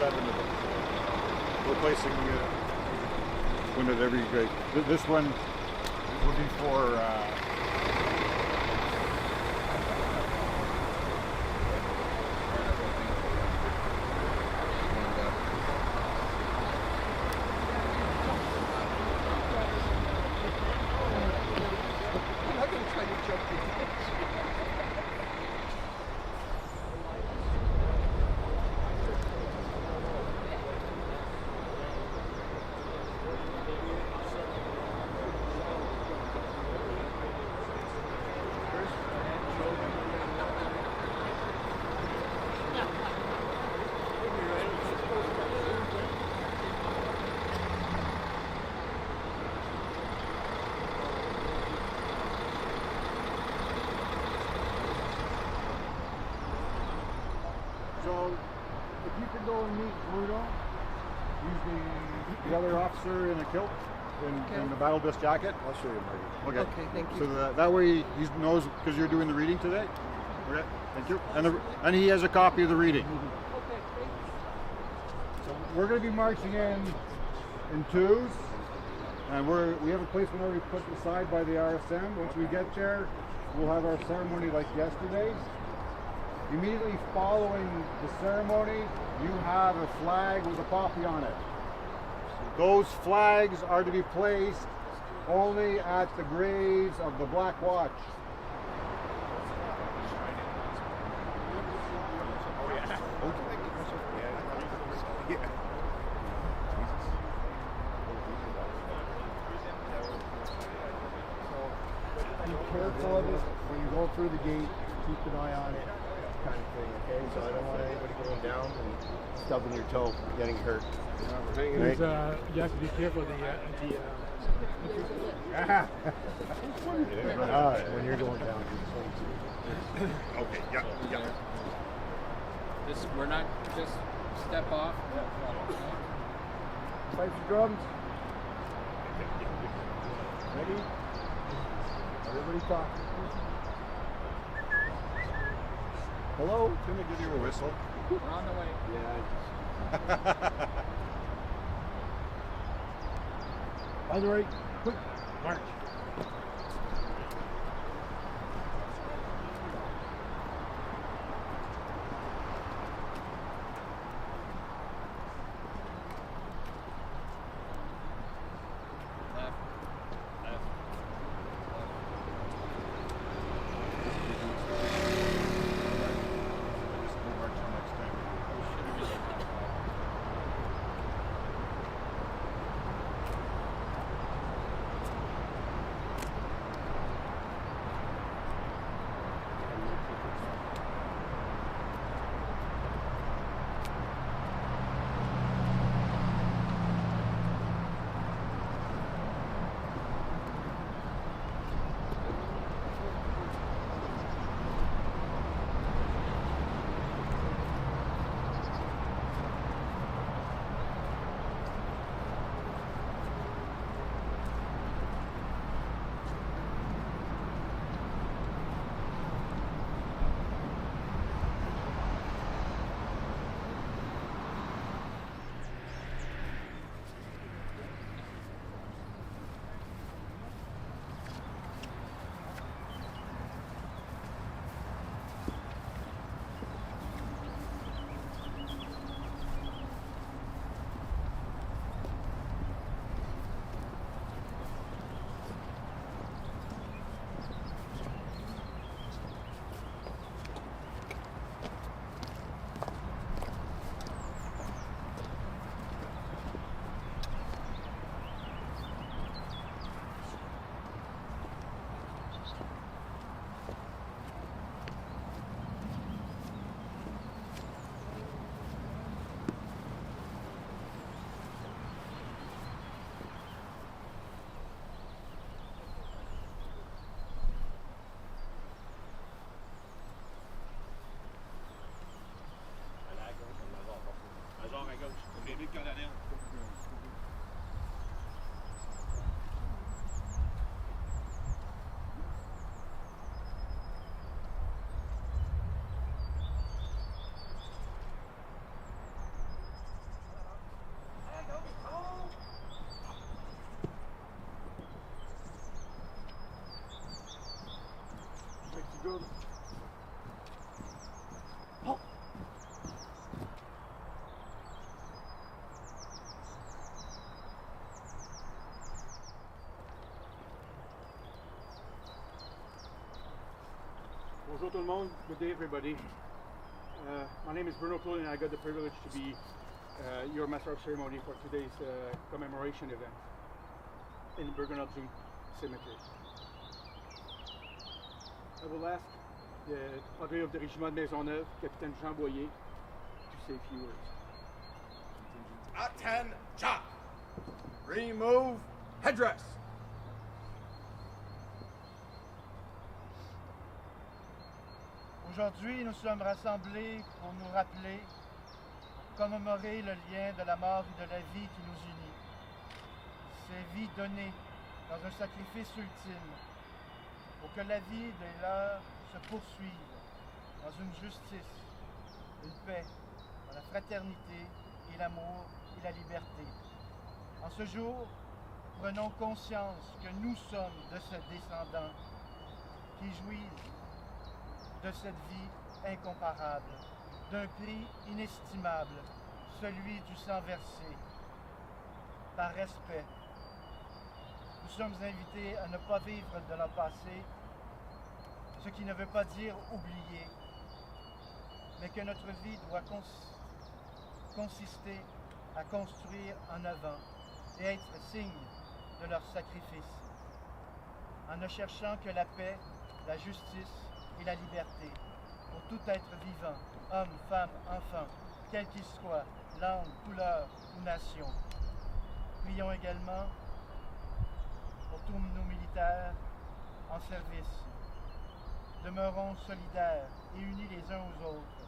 7 of them. We're placing one at every grade. This one will be for So, if you could go and meet Bruno, he's the other officer in a kilt, in the battle vest jacket. I'll show you, Marty. Okay. Okay, thank you. So that way he knows, because you're doing the reading today. Okay, thank you. And he has a copy of the reading. So we're going to be marching in twos, and we have a place already put aside by the RSM. Once we get there, we'll have our ceremony like yesterday. Immediately following the ceremony, you have a flag with a poppy on it. Those flags are to be placed only at the graves of the Black Watch. Be careful of it when you go through the gate. Keep an eye on it, kind of thing. Okay, so I don't want anybody going down and stubbing your toe, getting hurt. Right? You have to be careful when you're going down. Okay, yeah. We're not just step off. Pipes and drums. Ready? Everybody talk. Hello? Can I give you a whistle? We're on the way. Yeah. By the way, quick march. tout le monde. Good day, everybody. My name is Bruno Claude, and I got the privilege to be your Master of Ceremony for today's commemoration event in Bergen-op-Zoom Cemetery. I will ask the Padre of the Régiment de Maisonneuve, Capitaine Jean Boyer, to say a few words. Attention! Remove headdress! Aujourd'hui, nous sommes rassemblés pour nous rappeler, pour commémorer le lien de la mort et de la vie qui nous unit. Ces vies données dans un sacrifice ultime pour que la vie des leurs se poursuive dans une justice, une paix, dans la fraternité et l'amour et la liberté. En ce jour, prenons conscience que nous sommes de ce descendant qui jouissent de cette vie incomparable, d'un prix inestimable, celui du sang versé. Par respect, nous sommes invités à ne pas vivre de leur passé, ce qui ne veut pas dire oublier, mais que notre vie doit consister à construire en avant et être signe de leur sacrifice, en ne cherchant que la paix, la justice et la liberté pour tout être vivant, homme, femme, enfant, quel qu'il soit, langue, couleur ou nation. Prions également pour tous nos militaires en service. Demeurons solidaires et unis les uns aux autres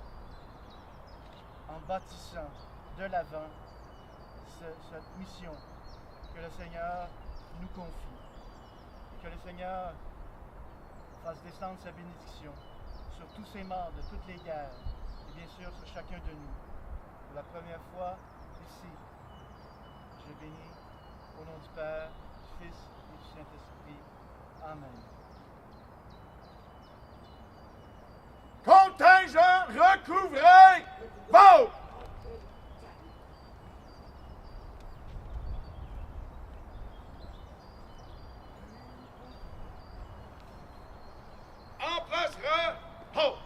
en bâtissant de l'avant cette mission que le Seigneur nous confie. Que le Seigneur fasse descendre sa bénédiction sur tous ces morts de toutes les guerres et bien sûr sur chacun de nous. Pour la première fois ici, je bénis au nom du Père, du Fils et du Saint-Esprit. Amen. Contingent recouvré! Vote! En place, repos!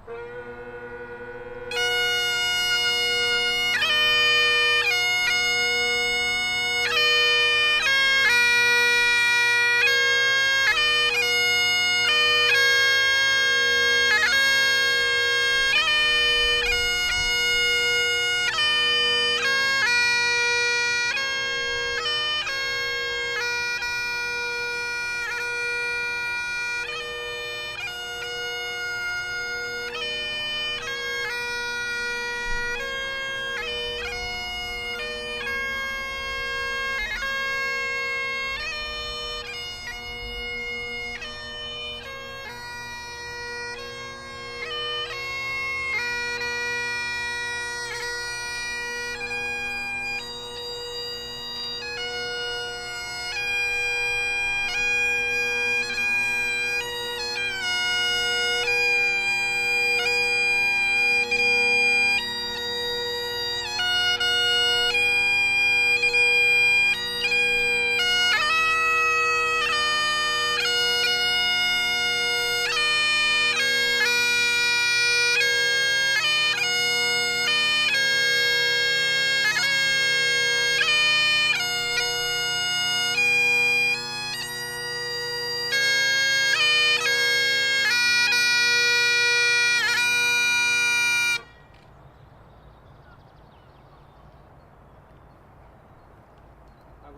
I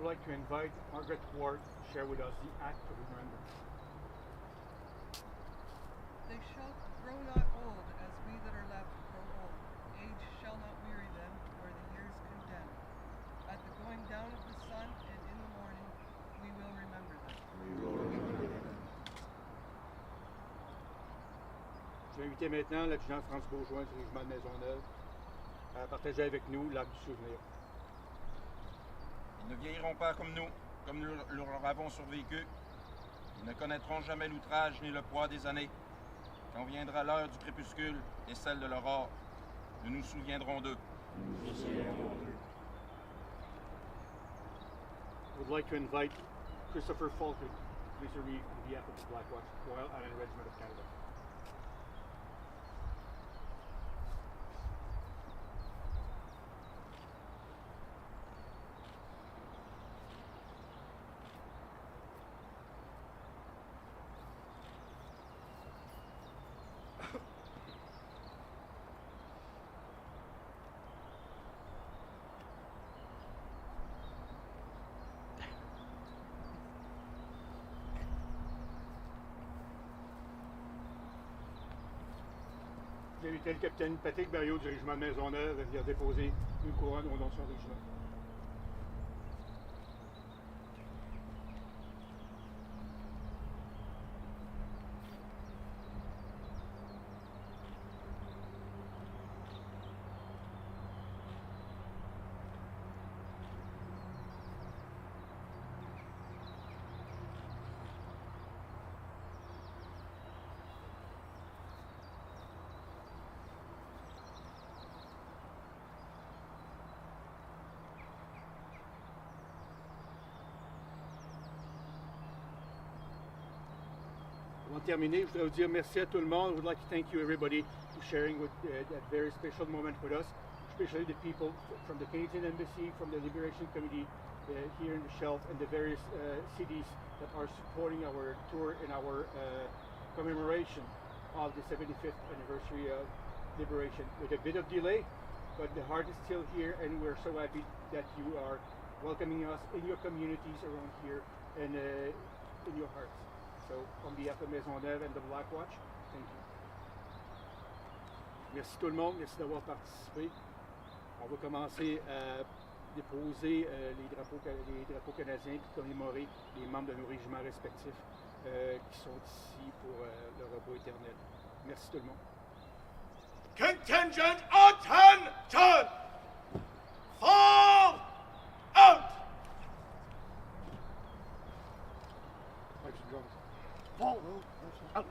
would like to invite Margaret Ward to share with us the act of remembrance. They shall grow not old, as we that are left grow old. Age shall not weary them, nor the years condemn. At the going down of the sun and in the morning, we will remember them. Je vais inviter maintenant l'adjudant France Beaujoin du régiment de Maisonneuve à partager avec nous l'acte du souvenir. Ils ne vieilliront pas comme nous leur avons survécu. Ils ne connaîtront jamais l'outrage ni le poids des années. Quand viendra l'heure du crépuscule et celle de l'aurore, nous nous souviendrons d'eux. I would like to invite Christopher Falkey, Police Reeve, on behalf of the Black Watch, Royal Island Regiment of Canada. J'ai invité le capitaine Patrick Barriot du régiment de Maisonneuve à venir déposer une couronne au nom de son régiment. Avant de terminer, je voudrais vous dire merci à tout le monde. I would like to thank you everybody for sharing with, that very special moment with us, especially the people from the Canadian Embassy, from the Liberation Committee here in the Shelf, and the various cities that are supporting our tour and our commemoration of the 75th anniversary of Liberation. With a bit of delay, but the heart is still here, and we're so happy that you are welcoming us in your communities around here and in your hearts. So, on behalf of Maisonneuve and the Black Watch, thank you. Merci tout le monde, merci d'avoir participé. On va commencer à déposer les drapeaux canadiens et commémorer les membres de nos régiments respectifs qui sont ici pour le repos éternel. Merci tout le monde. Contingent attention! Fall out! Thanks for joining us. Fall out!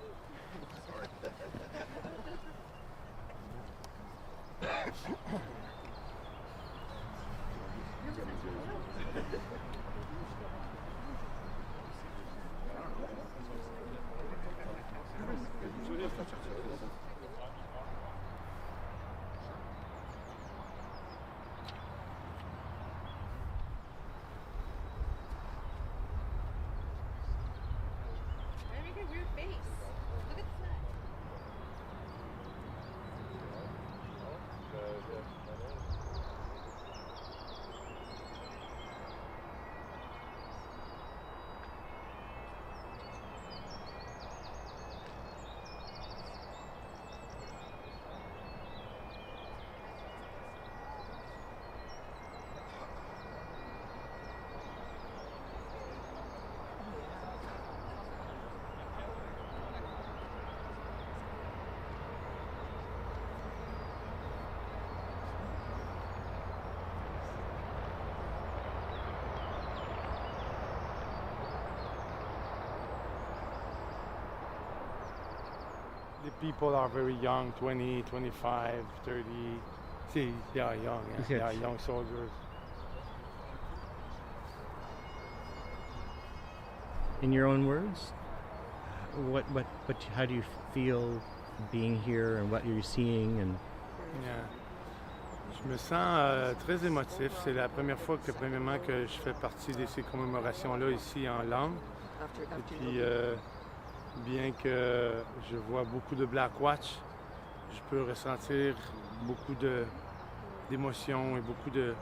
the people are very young, 20, 25, 30. See, yeah, young, yeah, young soldiers. In your own words, how do you feel being here and what you're seeing and? Yeah. Je me sens très émotif. C'est la première fois premièrement que je fais partie de ces commémorations-là ici en langue. Et puis, bien que je vois beaucoup de Black Watch, je peux ressentir beaucoup d'émotions et beaucoup de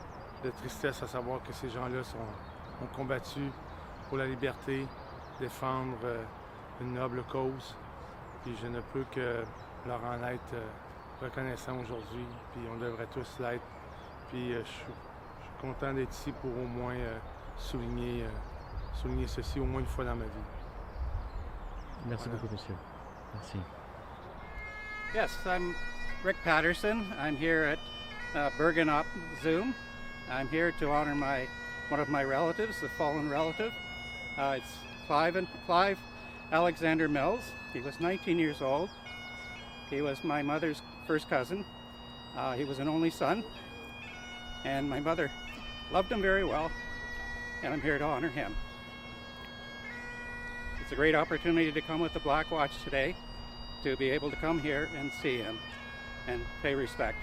tristesse à savoir que ces gens-là ont combattu pour la liberté, défendre une noble cause. Puis je ne peux que leur en être reconnaissant aujourd'hui, puis on devrait tous l'être. Puis je suis content d'être ici pour au moins souligner ceci au moins une fois dans ma vie. Merci beaucoup, monsieur. Merci. Yes, I'm Rick Patterson. I'm here at Bergen-op-Zoom. I'm here to honor one of my relatives, the fallen relative. It's Clive Alexander Mills. He was 19 years old. He was my mother's first cousin. He was an only son, and my mother loved him very well, and I'm here to honor him. It's a great opportunity to come with the Black Watch today, to be able to come here and see him and pay respect.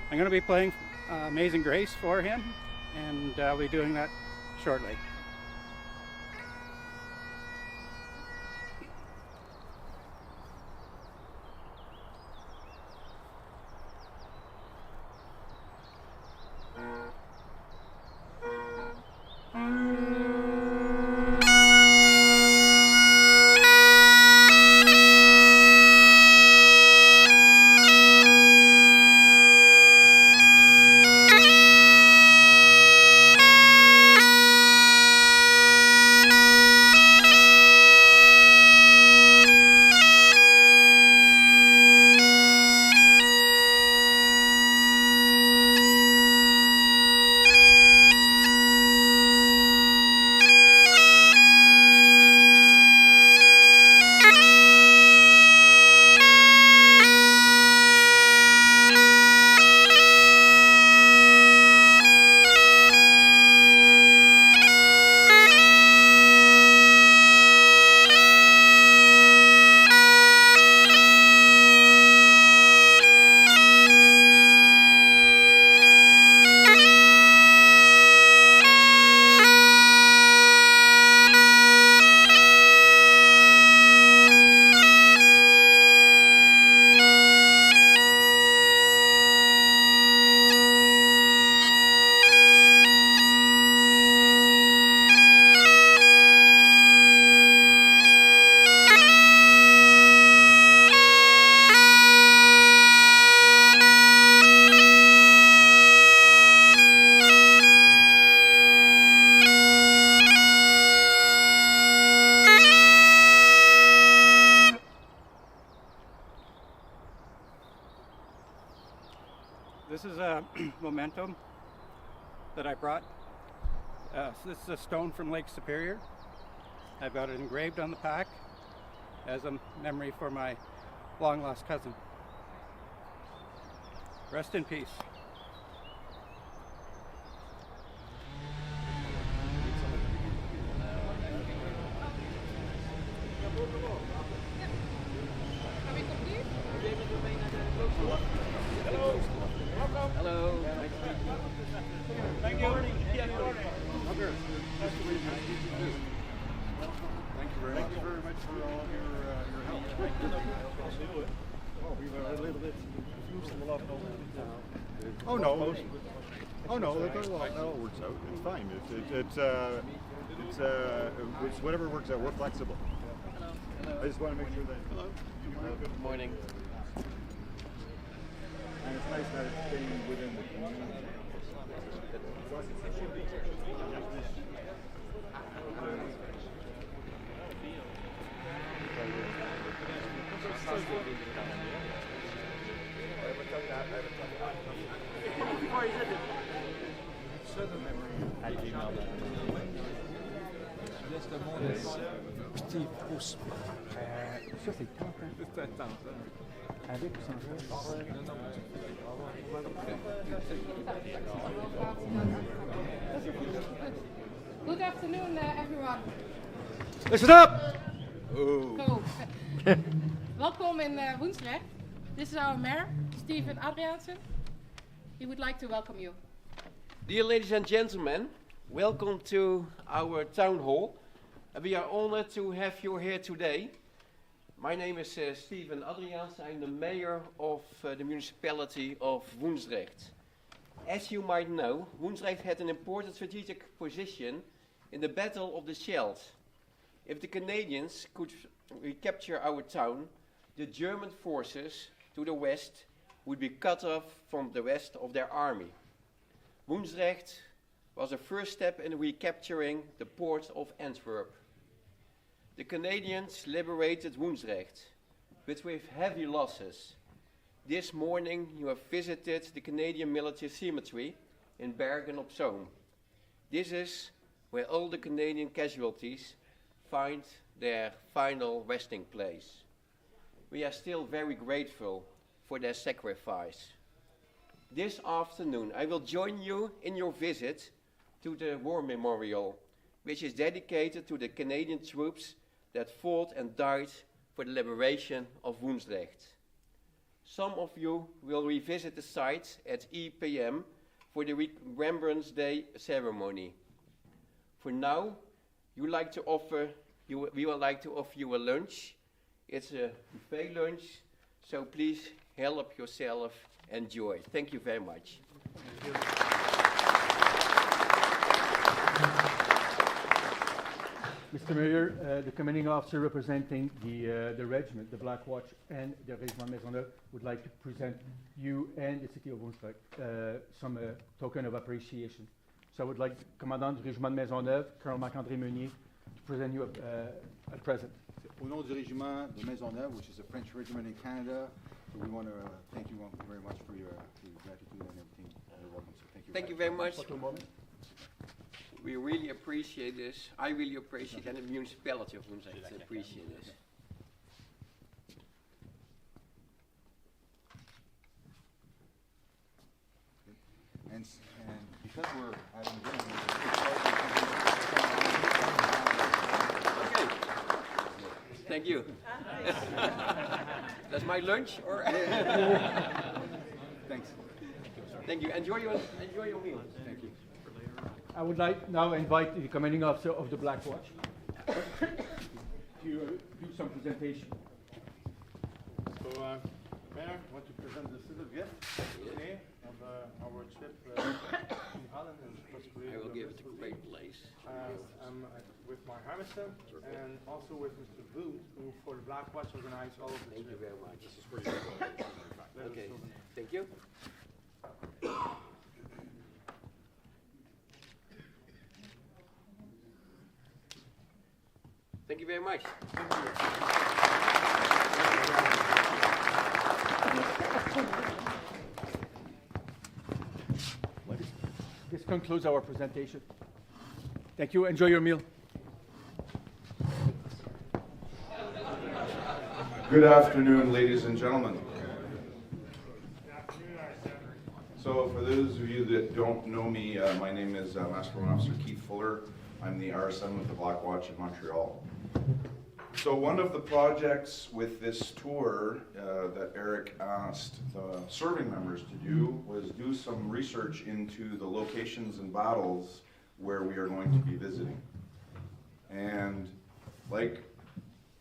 I'm going to be playing Amazing Grace for him, and I'll be doing that shortly. This is a memento that I brought. This is a stone from Lake Superior. I've got it engraved on the pack as a memory for my long-lost cousin. Rest in peace. Hello. Thank you. Thank you very much for all your help. Oh, we were a little bit confused. Oh no. Oh no, that all works out. It's fine. It's whatever works out. We're flexible. I just want to make sure that. Hello. Good morning. And it's nice that it's staying within the community. At gmail.com. Steve pousse. Ça, c'est le temps, hein? C'est le temps. Avec ou sans Good afternoon, everyone. Listen up! Cool. Welcome in Woensdrecht. This is our mayor, Stephen Adriaansen. He would like to welcome you. Dear ladies and gentlemen, welcome to our town hall. We are honored to have you here today. My name is Stephen Adriaansen. I'm the mayor of the municipality of Woensdrecht. As you might know, Woensdrecht had an important strategic position in the Battle of the Scheldt. If the Canadians could recapture our town, the German forces to the west would be cut off from the rest of their army. Woensdrecht was a first step in recapturing the port of Antwerp. The Canadians liberated Woensdrecht, but with heavy losses. This morning you have visited the Canadian Military Cemetery in Bergen-op-Zoom. This is where all the Canadian casualties find their final resting place. We are still very grateful for their sacrifice. This afternoon I will join you in your visit to the War Memorial, which is dedicated to the Canadian troops that fought and died for the liberation of Woensdrecht. Some of you will revisit the site at EPM for the Remembrance Day ceremony. For now, we would like to offer you a lunch. It's a buffet lunch, so please help yourself enjoy. Thank you very much. Mr. Mayor, the commanding officer representing the regiment, the Black Watch, and the Regiment Maisonneuve would like to present you and the city of Woensdrecht some token of appreciation. So I would like the commandant du Régiment de Maisonneuve, Colonel Marc-André Meunier, to present you a present. Au nom du régiment de Maisonneuve, which is a French regiment in Canada, so we want to thank you very much for your gratitude and everything. You're welcome. So thank you very much. We really appreciate this. I really appreciate it, and the municipality of Woensdrecht appreciate this. And because we're having dinner, okay. Thank you. That's my lunch, or? Thanks. Thank you. Enjoy your meal. Thank you. I would like now invite the commanding officer of the Black Watch to do some presentation. So, Mayor, I want to present this little gift today of our trip to Holland and possibly. I will give it a great place. I'm with my Harrison and also with Mr. Boone, who for the Black Watch organized all of this. Thank you very much. This is for you. Okay. Thank you. Thank you very much. This concludes our presentation. Thank you. Enjoy your meal. Good afternoon, ladies and gentlemen. So for those of you that don't know me, my name is Master Warrant Officer Keith Fuller. I'm the RSM with the Black Watch in Montreal. So one of the projects with this tour that Eric asked the serving members to do was do some research into the locations and battles where we are going to be visiting. And like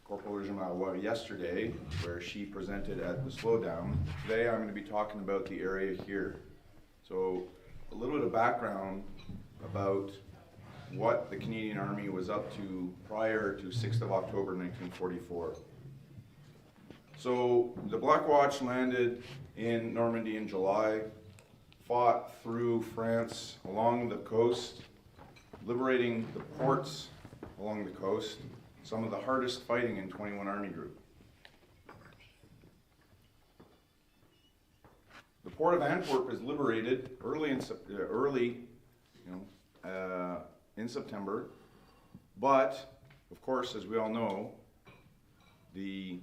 Corporal Ujima yesterday, where she presented at the slowdown, today I'm going to be talking about the area here. So a little bit of background about what the Canadian Army was up to prior to 6th of October 1944. So the Black Watch landed in Normandy in July, fought through France along the coast, liberating the ports along the coast, some of the hardest fighting in 21 Army Group. The port of Antwerp is liberated early in September, but of course, as we all know, the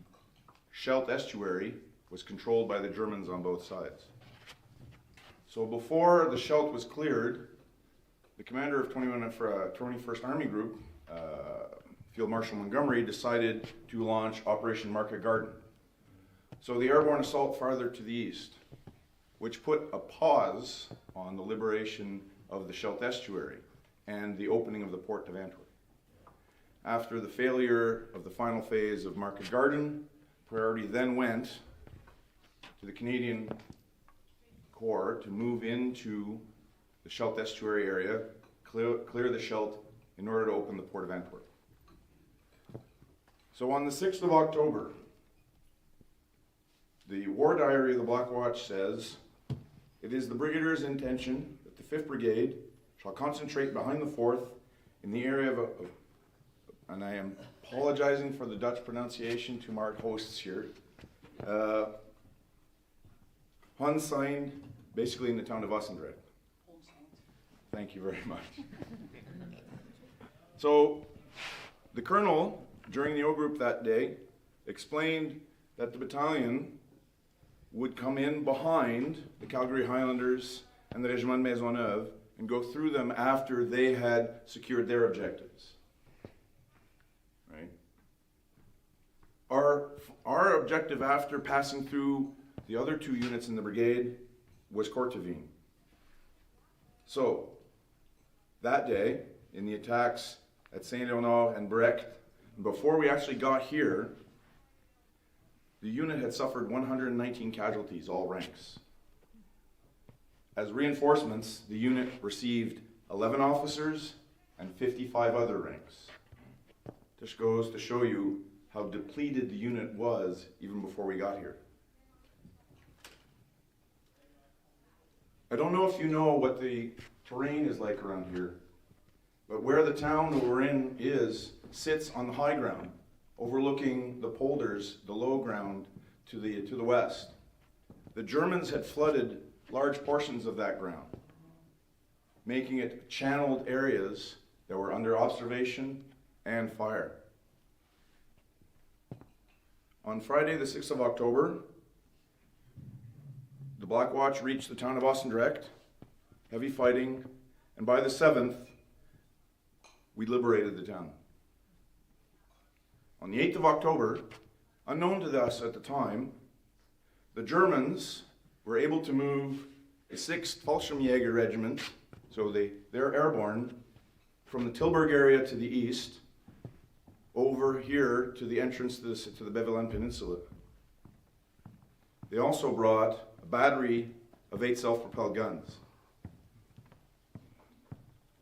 Scheldt estuary was controlled by the Germans on both sides. So before the Scheldt was cleared, the commander of 21st Army Group, Field Marshal Montgomery, decided to launch Operation Market Garden. So the airborne assault farther to the east, which put a pause on the liberation of the Scheldt estuary and the opening of the port of Antwerp. After the failure of the final phase of Market Garden, priority then went to the Canadian Corps to move into the Scheldt estuary area, clear the Scheldt in order to open the port of Antwerp. So on the 6th of October, the War Diary of the Black Watch says, "It is the Brigadier's intention that the 5th Brigade shall concentrate behind the 4th in the area of and I am apologizing for the Dutch pronunciation to our hosts here, Honsign, basically in the town of Woensdrecht." Thank you very much. So the colonel, during the O group that day, explained that the battalion would come in behind the Calgary Highlanders and the Regiment Maisonneuve and go through them after they had secured their objectives. Right? Our objective after passing through the other two units in the brigade was Courteville. So, that day, in the attacks at Saint-Léonard and Brecht, before we actually got here, the unit had suffered 119 casualties, all ranks. As reinforcements, the unit received 11 officers and 55 other ranks. This goes to show you how depleted the unit was even before we got here. I don't know if you know what the terrain is like around here, but where the town that we're in sits on the high ground, overlooking the polders, the low ground to the west. The Germans had flooded large portions of that ground, making it channeled areas that were under observation and fire. On Friday, the 6th of October, the Black Watch reached the town of Woensdrecht, heavy fighting, and by the 7th, we liberated the town. On the 8th of October, unknown to us at the time, the Germans were able to move the 6th Fallschirmjäger Regiment, so they're airborne, from the Tilburg area to the east, over here to the entrance to the Beveland Peninsula. They also brought a battery of 8 self-propelled guns.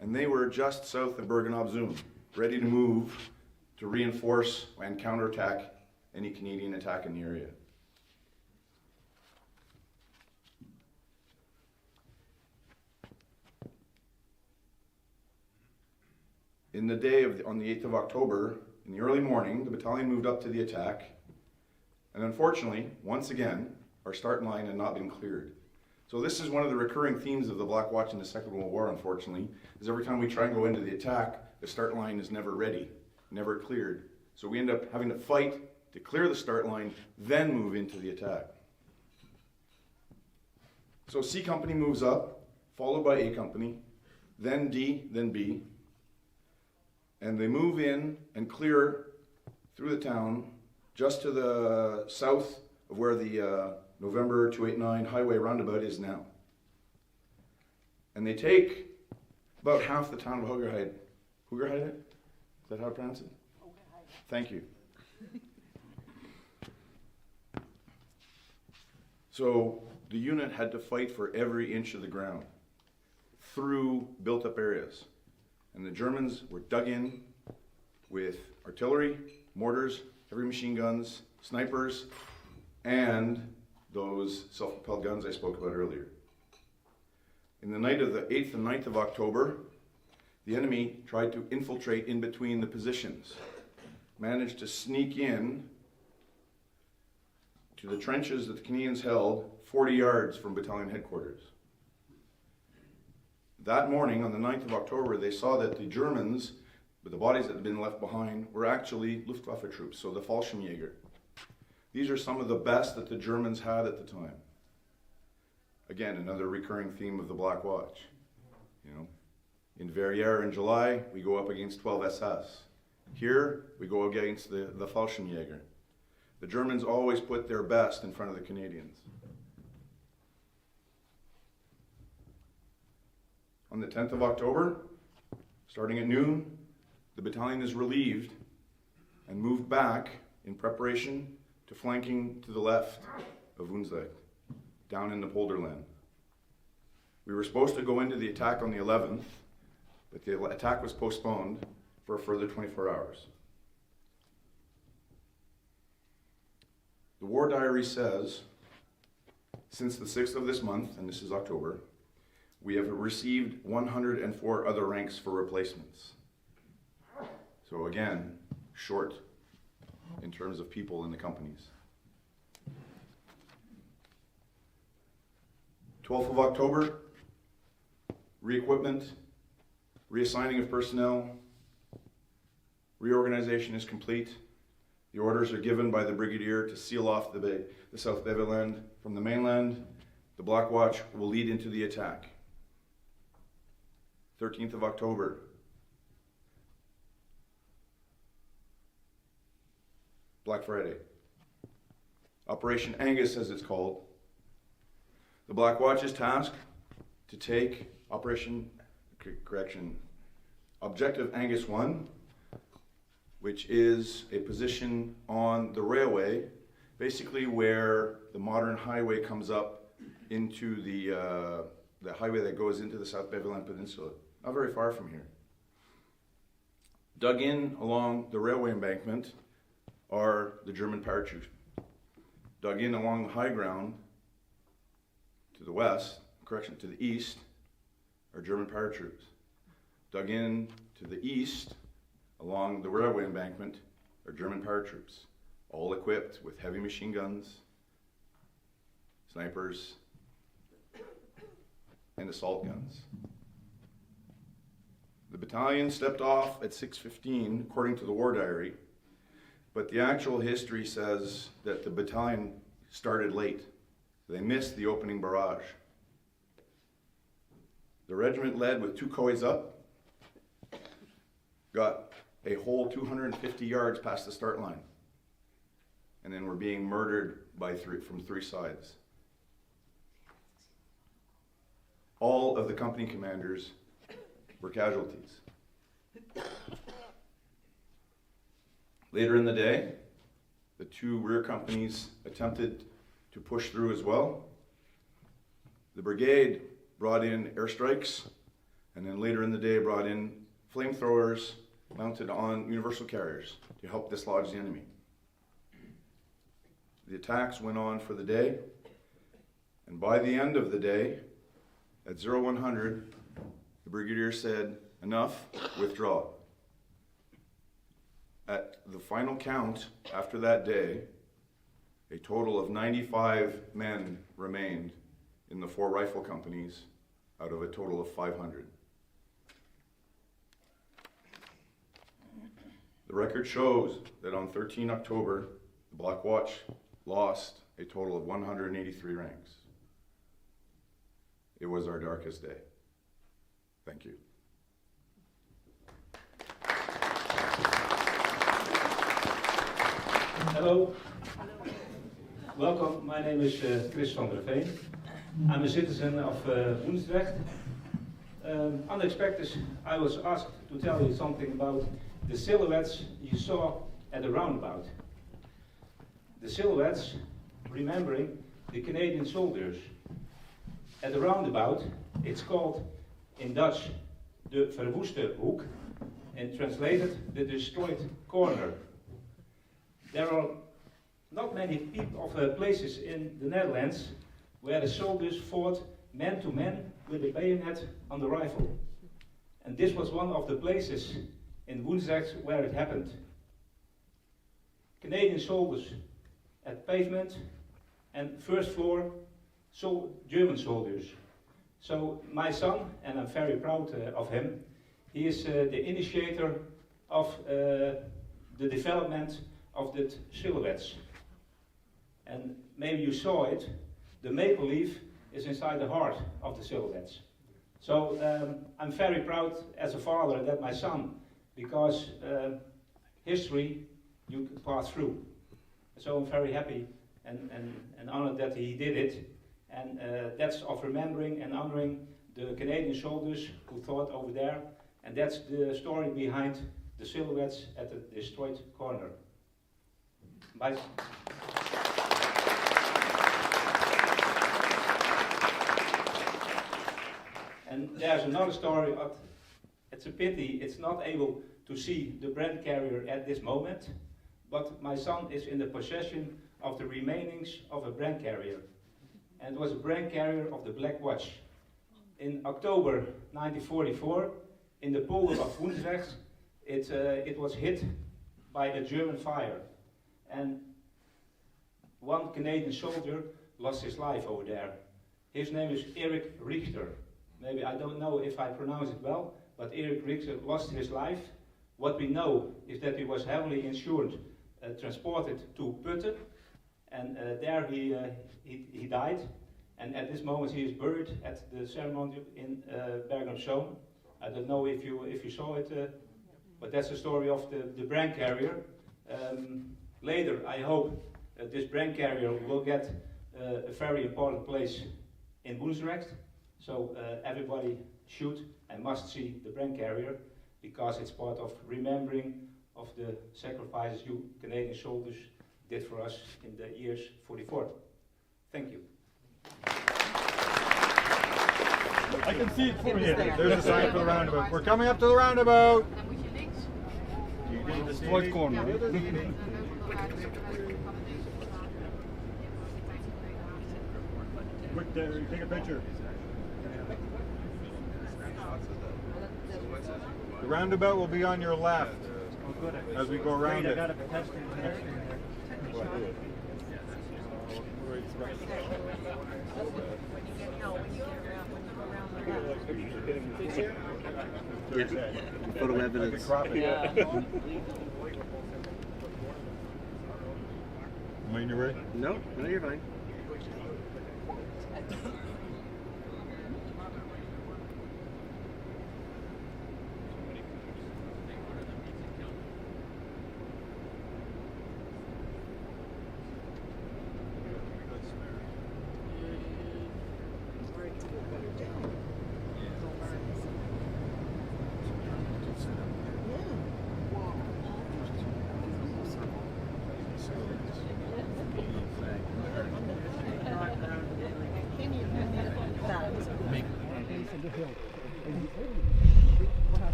And they were just south of Bergen-op-Zoom, ready to move to reinforce and counterattack any Canadian attack in the area. On the 8th of October, in the early morning, the battalion moved up to the attack, and unfortunately, once again, our start line had not been cleared. So this is one of the recurring themes of the Black Watch in the Second World War, unfortunately, is every time we try and go into the attack, the start line is never ready, never cleared. So we end up having to fight to clear the start line, then move into the attack. So C Company moves up, followed by A Company, then D, then B, and they move in and clear through the town just to the south of where the November 289 highway roundabout is now. And they take about half the town of Hoogerheide. Hoogerheide? Is that how to pronounce it? Thank you. So the unit had to fight for every inch of the ground through built-up areas. And the Germans were dug in with artillery, mortars, heavy machine guns, snipers, and those self-propelled guns I spoke about earlier. In the night of the 8th and 9th of October, the enemy tried to infiltrate in between the positions, managed to sneak in to the trenches that the Canadians held 40 yards from battalion headquarters. That morning, on the 9th of October, they saw that the Germans but the bodies that had been left behind were actually Luftwaffe troops, so the Fallschirmjäger. These are some of the best that the Germans had at the time. Again, another recurring theme of the Black Watch. You know, in Verrières in July, we go up against 12 SS. Here, we go against the Fallschirmjäger. The Germans always put their best in front of the Canadians. On the 10th of October, starting at noon, the battalion is relieved and moved back in preparation to flanking to the left of Woensdrecht, down in the Polderland. We were supposed to go into the attack on the 11th, but the attack was postponed for a further 24 hours. The war diary says, since the 6th of this month, and this is October, we have received 104 other ranks for replacements. So again, short in terms of people in the companies. 12th of October, re-equipment, reassigning of personnel, reorganization is complete. The orders are given by the brigadier to seal off the South Beveland from the mainland. The Black Watch will lead into the attack. 13th of October. Black Friday. Operation Angus, as it's called. The Black Watch is tasked to take Objective Angus 1, which is a position on the railway, basically where the modern highway comes up into the highway that goes into the South Beveland Peninsula, not very far from here. Dug in along the railway embankment are the German paratroops. Dug in along the high ground to the west, to the east, are German paratroops. Dug in to the east along the railway embankment are German paratroops, all equipped with heavy machine guns, snipers, and assault guns. The battalion stepped off at 6:15, according to the war diary, but the actual history says that the battalion started late. They missed the opening barrage. The regiment led with 2 coys up, got a whole 250 yards past the start line, and then were being murdered from 3 sides. All of the company commanders were casualties. Later in the day, the 2 rear companies attempted to push through as well. The brigade brought in airstrikes, and then later in the day brought in flamethrowers mounted on universal carriers to help dislodge the enemy. The attacks went on for the day, and by the end of the day, at 0100, the brigadier said, "Enough, withdraw." At the final count after that day, a total of 95 men remained in the 4 rifle companies out of a total of 500. The record shows that on 13 October, the Black Watch lost a total of 183 ranks. It was our darkest day. Thank you. Hello. Welcome. My name is Chris van der Veen. I'm a citizen of Woensdrecht. Unexpected, I was asked to tell you something about the silhouettes you saw at the roundabout. The silhouettes remembering the Canadian soldiers. At the roundabout, it's called in Dutch de verwoeste hoek, and translated the destroyed corner. There are not many places in the Netherlands where the soldiers fought man to man with a bayonet on the rifle. And this was one of the places in Woensdrecht where it happened. Canadian soldiers at pavement, and first floor, German soldiers. So my son, and I'm very proud of him, he is the initiator of the development of the silhouettes. And maybe you saw it, the maple leaf is inside the heart of the silhouettes. So I'm very proud as a father that my son, because history you can pass through. So I'm very happy and honored that he did it. And that's of remembering and honoring the Canadian soldiers who fought over there. And that's the story behind the silhouettes at the destroyed corner. Bye. And there's another story. It's a pity it's not able to see the brand carrier at this moment, but my son is in the possession of the remainings of a brand carrier. And it was a brand carrier of the Black Watch. In October 1944, in the polder of Woensdrecht, it was hit by a German fire. And one Canadian soldier lost his life over there. His name is Erik Richter. Maybe I don't know if I pronounce it well, but Erik Richter lost his life. What we know is that he was heavily insured, transported to Putten, and there he died. And at this moment he is buried at the ceremony in Bergen-op-Zoom. I don't know if you saw it, but that's the story of the brand carrier. Later, I hope this brand carrier will get a very important place in Woensdrecht. So everybody should and must see the brand carrier, because it's part of remembering of the sacrifices you Canadian soldiers did for us in the years 44. Thank you. I can see it from here. There's a sign for the roundabout. We're coming up to the roundabout. Destroyed corner. Quick, Terry, take a picture. The roundabout will be on your left as we go around it. Yeah, photo evidence. When you're ready? No, you're fine.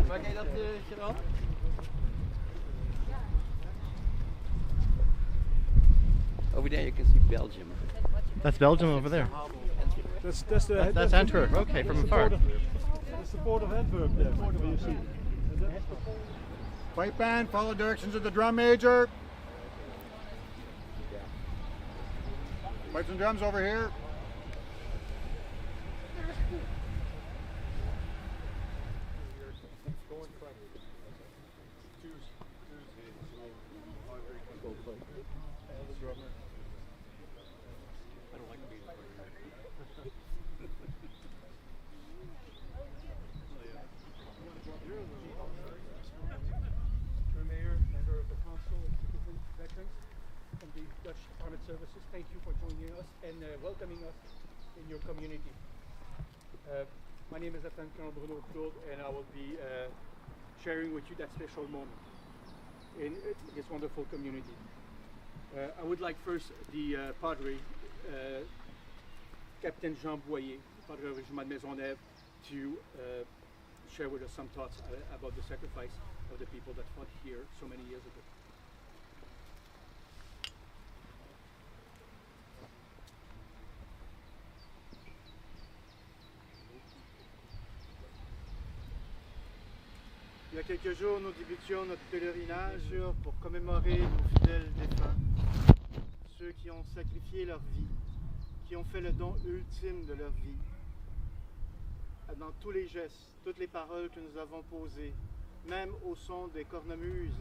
Waar ken je dat, Gerard? Over there you can see Belgium. That's Belgium over there. That's Antwerp. Okay, from afar. That's the port of Antwerp there, where you see. Pipe band, follow directions of the drum major. Pipes and drums over here. Services, thank you for joining us and welcoming us in your community. My name is Lieutenant Colonel Bruno Claude, and I will be sharing with you that special moment in this wonderful community. I would like first the Padre, Captain Jean Boyer, Padre Regiment de Maisonneuve, to share with us some thoughts about the sacrifice of the people that fought here so many years ago. Il y a quelques jours, nous débutions notre pèlerinage pour commémorer nos fidèles défunts, ceux qui ont sacrifié leur vie, qui ont fait le don ultime de leur vie. Dans tous les gestes, toutes les paroles que nous avons posées, même au son des cornemuses.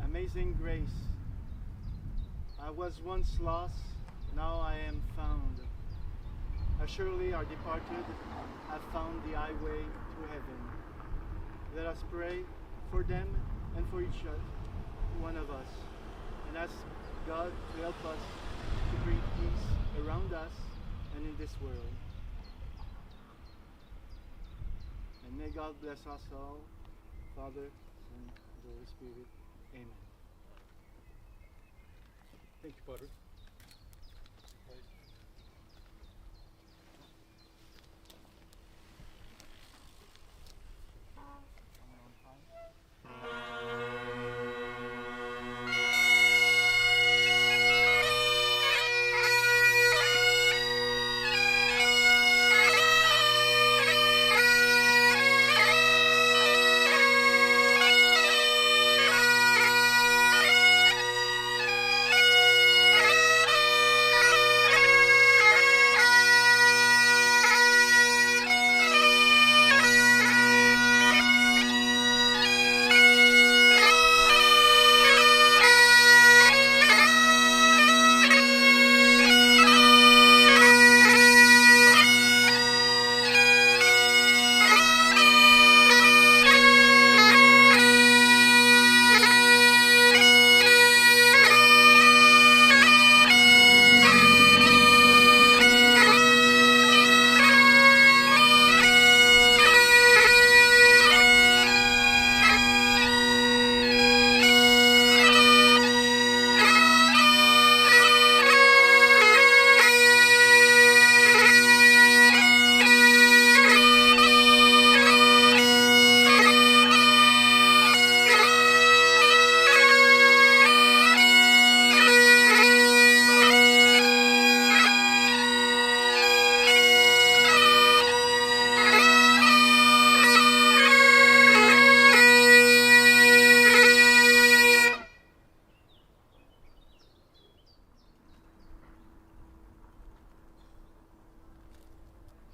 Amazing grace. I was once lost, now I am found. As surely our departed have found the highway to heaven. Let us pray for them and for each one of us, and ask God to help us to bring peace around us and in this world. And may God bless us all, Father, Son, and the Holy Spirit. Amen. Thank you, Father.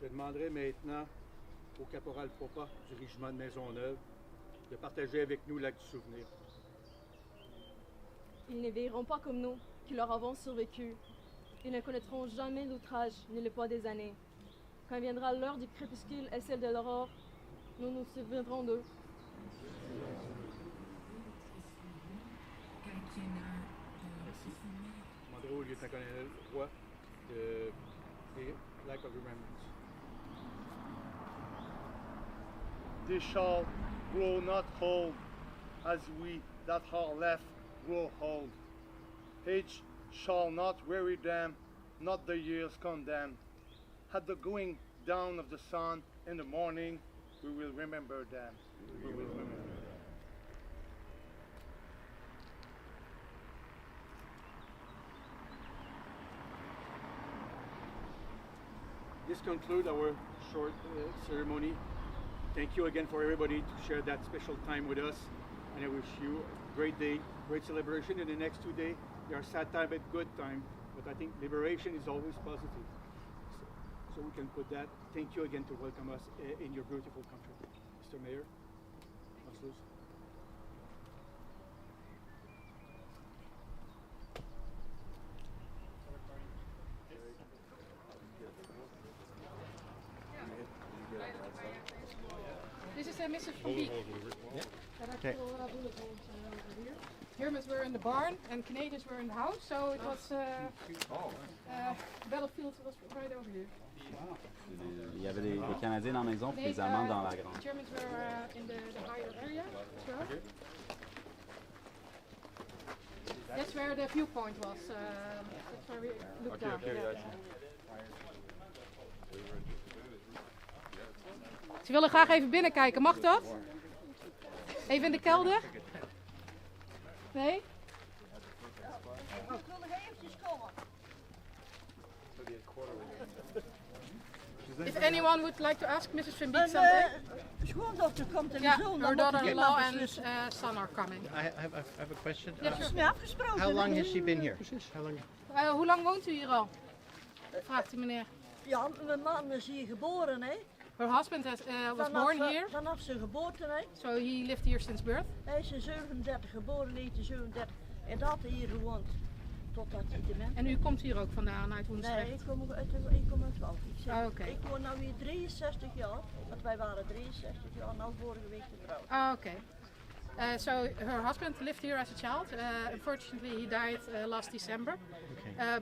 Je demanderai maintenant au caporal Popa du régiment de Maisonneuve de partager avec nous l'acte du souvenir. Ils ne veilleront pas comme nous, qui leur avons survécu. Ils ne connaîtront jamais l'outrage ni le poids des années. Quand viendra l'heure du crépuscule et celle de l'aurore, nous nous souviendrons d'eux. Je demanderai au lieutenant-colonel Roy de l'acte of remembrance. They shall grow not old, as we that are left grow old. Age shall not weary them, not the years condemn. At the going down of the sun in the morning, we will remember them. We will remember them. This concludes our short ceremony. Thank you again for everybody to share that special time with us, and I wish you a great day, great celebration in the next 2 days. There are sad time but good time, but I think liberation is always positive. So we can put that. Thank you again to welcome us in your beautiful country. Mr. Mayor, Councilors. This is Mrs. Van Beek. Okay. Germans were in the barn and Canadians were in the house, so it was battlefield was right over here. Il y avait des Canadiens dans la maison et des Allemands dans la grande. Germans were in the higher area as well. That's where the viewpoint was. That's where we looked down. Ze willen graag even binnenkijken, mag dat? Even in de kelder? Nee? Ik wil nog eventjes komen. If anyone would like to ask Mrs. Van Beek something. Schoondochter komt en Yeah, zoon. her daughter-in-law and son are coming. I have a question. Ja, sure. How long has she been here? How long? Hoe lang woont u hier al? Vraagt de meneer. Ja, mijn man is hier geboren, hè. Her husband was born here. Vanaf zijn geboorte, hè. So he lived here since birth. Hij is in 37 geboren, 1937. En dat hier gewoond. Totdat hij dement. En u komt hier ook vandaan uit Woensdrecht? Nee, ik kom uit Wal. Ik woon nu hier 63 jaar. Want wij waren 63 jaar, nou vorige week getrouwd. Okay. So her husband lived here as a child. Unfortunately, he died last December.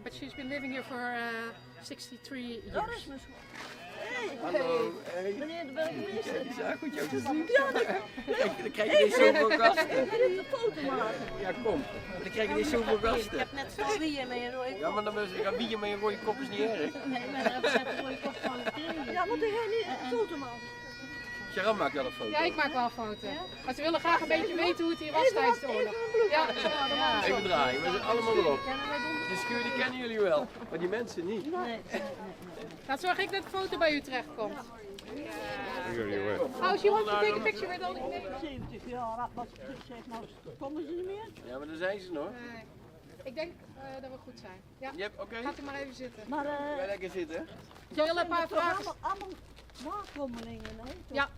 But she's been living here for 63 years. Dat is mijn schoon. Hallo. Hey. Meneer de burgemeester. Het is wel goed jou te zien. Ja, Dan krijg je niet zoveel gasten. Ik wil een foto maken. Ja, kom. Dan krijg je niet zoveel gasten. Ik heb net zo'n bier met een rode kop. Ja, maar dan moet je gaan bier met een rode kop is niet erg. Nee, maar dan zet een rode kop van de tering. Ja, maar dan ga je niet een foto maken. Sharon maakt wel een foto. Ja, ik maak wel een foto. Maar ze willen graag een beetje weten hoe het hier was tijdens de oorlog. Ja, even draaien, we zijn allemaal erop. Die schuur die kennen jullie wel, maar die mensen niet. Nee. Dan zorg ik dat de foto bij u terechtkomt. Oh, she wants to take a picture with all the Canadians. 70 jaar, wat zeg nou, komen ze niet meer? Ja, maar daar zijn ze nog. Ik denk dat we goed zijn. Ja, yep, oké. Gaat u maar even zitten. Maar, wij lekker zitten. Ze willen een paar vragen. Allemaal nakomelingen, hè? Ja.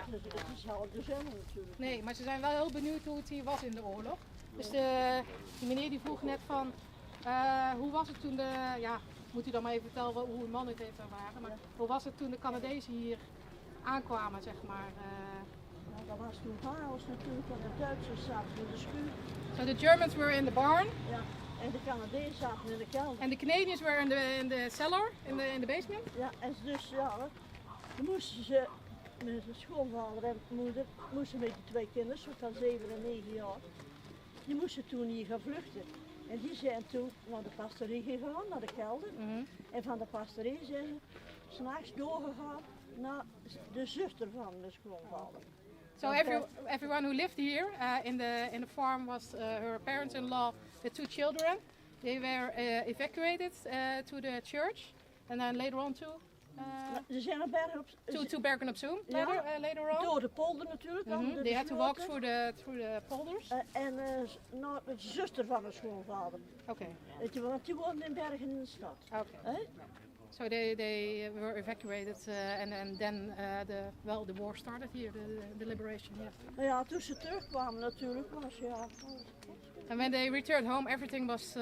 Dus het is hetzelfde zelf natuurlijk. Nee, maar ze zijn wel heel benieuwd hoe het hier was in de oorlog. Dus die meneer die vroeg net van, hoe was het toen moet u dan maar even vertellen hoe uw man het heeft ervaren, maar hoe was het toen de Canadezen hier aankwamen, zeg maar? Nou, dat was toen chaos natuurlijk, want de Duitsers zaten in de schuur. So the Germans were in the barn. Ja, en de Canadezen zaten in de kelder. And the Canadians were in the cellar, in the basement. Ja, en dus dan moesten ze met de schoonvader en moeder, moesten met die 2 kinderen, van 7 en 9 jaar, die moesten toen hier gaan vluchten. En die zijn toen naar de pastorie gegaan, naar de kelder. En van de pastorie zijn ze 's nachts doorgegaan naar de zuster van de schoonvader. So everyone who lived here in the farm was her parents-in-law, the 2 children. They were evacuated to the church, and then later on Ze zijn naar Bergen-op-Zoom. To Bergen-op-Zoom later on. Door de polder natuurlijk. They had to walk through the polders. En naar de zuster van de schoonvader. Okay. Want die woonde in Bergen in de stad. Okay. So they were evacuated and then the war started here, the liberation. Yeah. Ja, toen ze terugkwamen natuurlijk was And when they returned home, everything was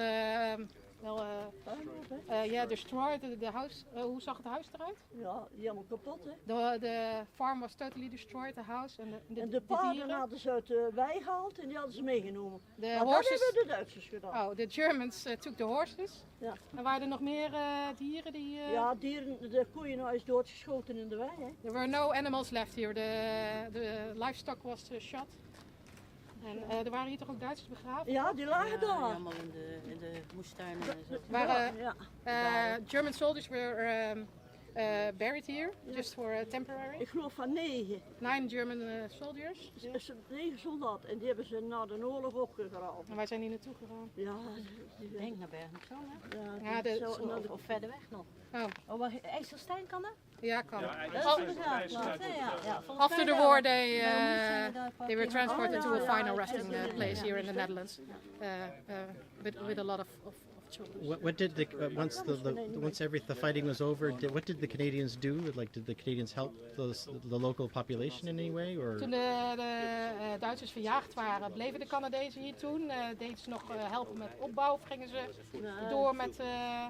destroyed. The house. Hoe zag het huis eruit? Ja, helemaal kapot hè. The farm was totally destroyed, the house and de paarden hadden ze uit de wei gehaald en die hadden ze meegenomen. The horses. Dat hebben de Duitsers gedaan. Oh, the Germans took the horses. Ja. En waren er nog meer dieren die? Ja, dieren, de koeien is doodgeschoten in de wei hè. There were no animals left here. The livestock was shot. En er waren hier toch ook Duitsers begraven? Ja, die lagen daar. Allemaal in de moestuinen en zo. German soldiers were buried here, just for temporary. Ik geloof van 9. 9 German soldiers. 9 soldaten en die hebben ze na de oorlog opgegraven. En wij zijn hier naartoe gegaan. Ja, ik denk naar Bergen-op-Zoom hè? Ja, of verder weg nog. Oh, maar IJsselstein kan dat? Ja, kan. After the war, they were transported to a final resting place here in the Netherlands, with a lot of children. What did once the fighting was over? What did the Canadians do? Like, did the Canadians help the local population in any way, or? Toen de Duitsers verjaagd waren, bleven de Canadezen hier toen? Deden ze nog helpen met opbouw of gingen ze door met?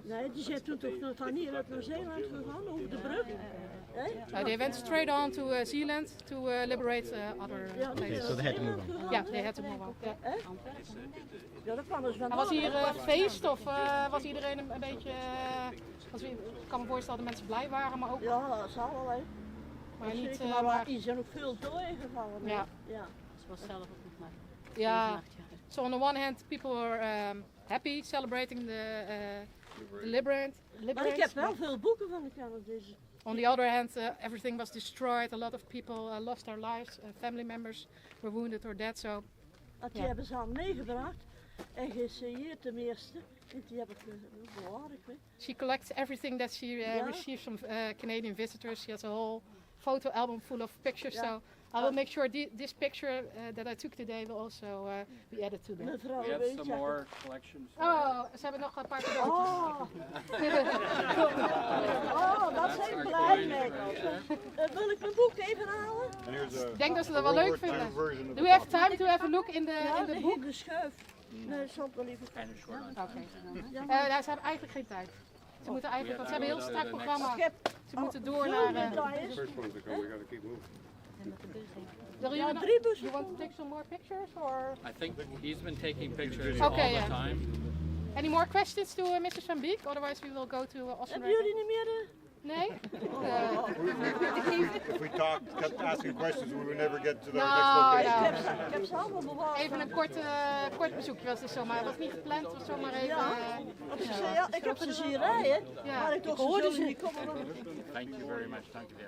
Nee, die zijn toen toch van hier uit Nieuw-Zeeland gegaan over de brug. They went straight on to Zealand to liberate other places. Okay, so they had to move on. Yeah, they had to move on. Yeah. Ja, dat kwam dus vandaan. Was hier feest of was iedereen een beetje... ik kan me voorstellen dat mensen blij waren, maar ook... Ja, dat zal wel hè. Maar niet... die zijn ook veel doorgevallen. Ja. Ze was zelf ook nog maar. Ja. So on the one hand, people were happy celebrating the liberation. Maar ik heb wel veel boeken van de Canadezen. On the other hand, everything was destroyed. A lot of people lost their lives. Family members were wounded or dead. So, die hebben ze al meegebracht en geësseilleerd ten eerste. En die heb ik bewaard. She collects everything that she receives from Canadian visitors. She has a whole photo album full of pictures. So I will make sure this picture that I took today will also be added to them. We have some more collections. Oh, ze hebben nog een paar cadeautjes. Oh, dat zijn blij mee. Wil ik mijn boek even halen? Ik denk dat ze dat wel leuk vinden. Do we have time to have a look in the book? De schuif. Nee, dat zal ik wel even kijken. Oké. Nou, ze hebben eigenlijk geen tijd. Ze moeten eigenlijk, want ze hebben een heel strak programma. Ze moeten door naar... You want to take some more pictures, or? I think he's been taking pictures Okay, all yeah. the time. Any more questions to Mrs. Van Beek? Otherwise we will go to Oostenrijk. Hebben jullie niet meer Nee? If we kept asking questions, we would never get to the Nou, next location. Ik heb ze allemaal bewaard. Even een kort bezoekje was het zomaar. Het was niet gepland, het was zomaar even... Ja, ik heb ze zien rijden, maar ik dacht ze zullen niet komen. Thank you very much. Thank you.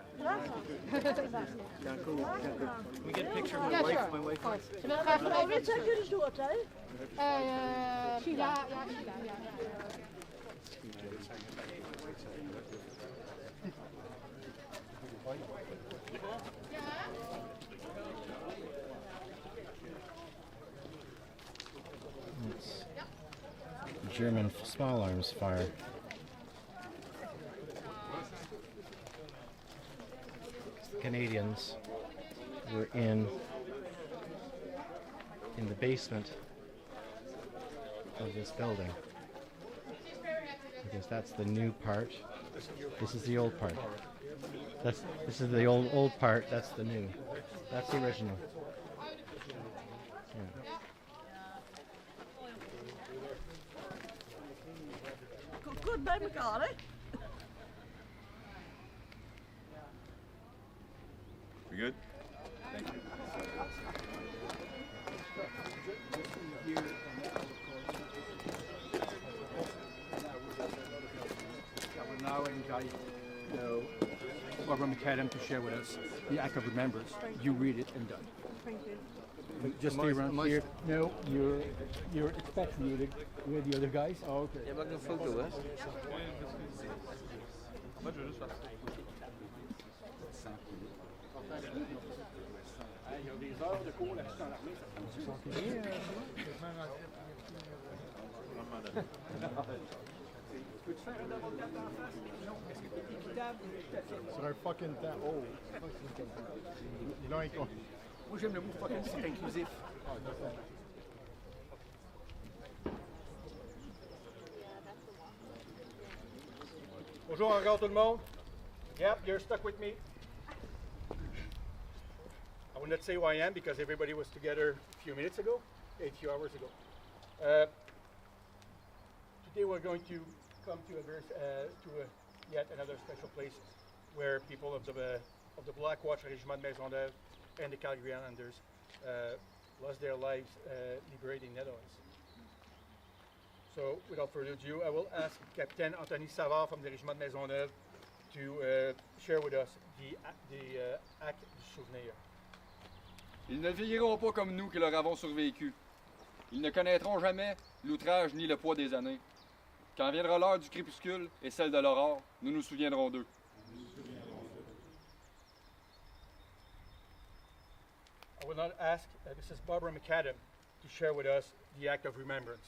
Can we get a picture of my wife? My wife. Ze wil graag nog even... Weet zijn jullie dood, hè? Ja. It's German small arms fire. The Canadians were in the basement of this building, because that's the new part. This is the old part. This is the old part. That's the new. That's the original. Yeah. Goed bij elkaar, hè? We good? Thank you. We're now invite Barbara McAdam to share with us the Act of Remembrance. You read it and done. Thank you. Just stay around here. No, you're expatriated with the other guys. Oh, okay. Je maakt een foto, hè? So they're fucking that old. You know, ain't going. Moi j'aime le mot fucking, c'est inclusif. Bonjour encore tout le monde. Yep, you're stuck with me. I will not say who I am because everybody was together a few minutes ago, a few hours ago. Today we're going to come to yet another special place where people of the Black Watch Regiment de Maisonneuve and the Calgary Islanders lost their lives liberating Netherlands. So, without further ado, I will ask Captain Anthony Savard from the Regiment de Maisonneuve to share with us the Acte du Souvenir. Ils ne vieilliront pas comme nous qui leur avons survécu. Ils ne connaîtront jamais l'outrage ni le poids des années. Quand viendra l'heure du crépuscule et celle de l'aurore, nous nous souviendrons d'eux. I will now ask Mrs. Barbara McAdam to share with us the Act of Remembrance.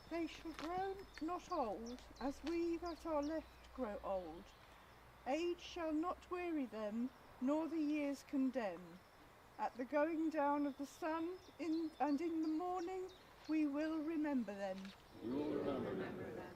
They shall grow not old, as we that are left grow old. Age shall not weary them, nor the years condemn. At the going down of the sun, and in the morning, we will remember them. We will remember them.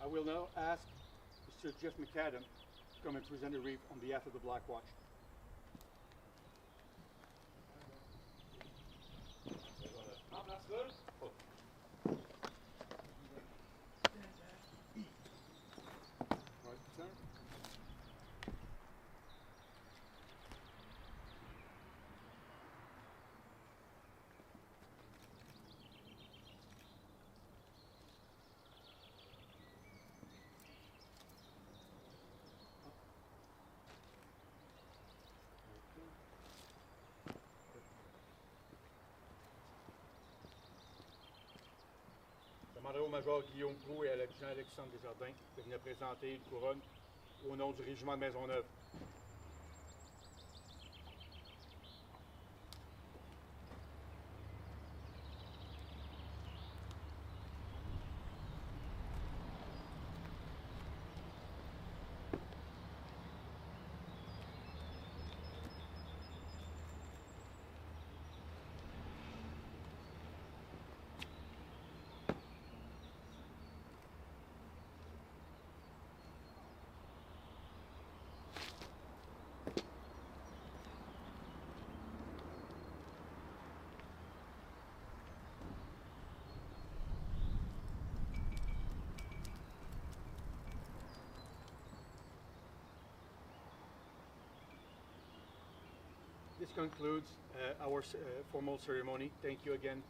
I will now ask Mr. Jeff McAdam to come and present a wreath on behalf of the Black Watch. Right, sir. Je demanderai au major Guillaume Proulx et à l'adjudant Alexandre Desjardins de venir présenter une couronne au nom du régiment de Maisonneuve. This concludes our formal ceremony. Thank you again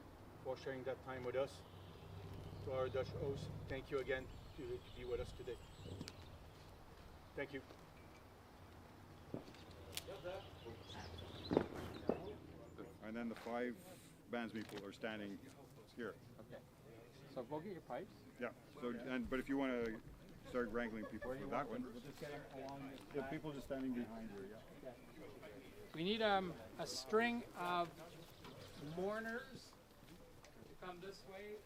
for sharing that time with us. To our Dutch hosts, thank you again to be with us today. Thank you. And then the 5 bandspeople are standing here. Okay. So go get your pipes. Yeah. So, but if you want to start wrangling people for that one, We'll just get them along this yeah, back. people just standing behind here. Yeah. We need a string of mourners to come this way.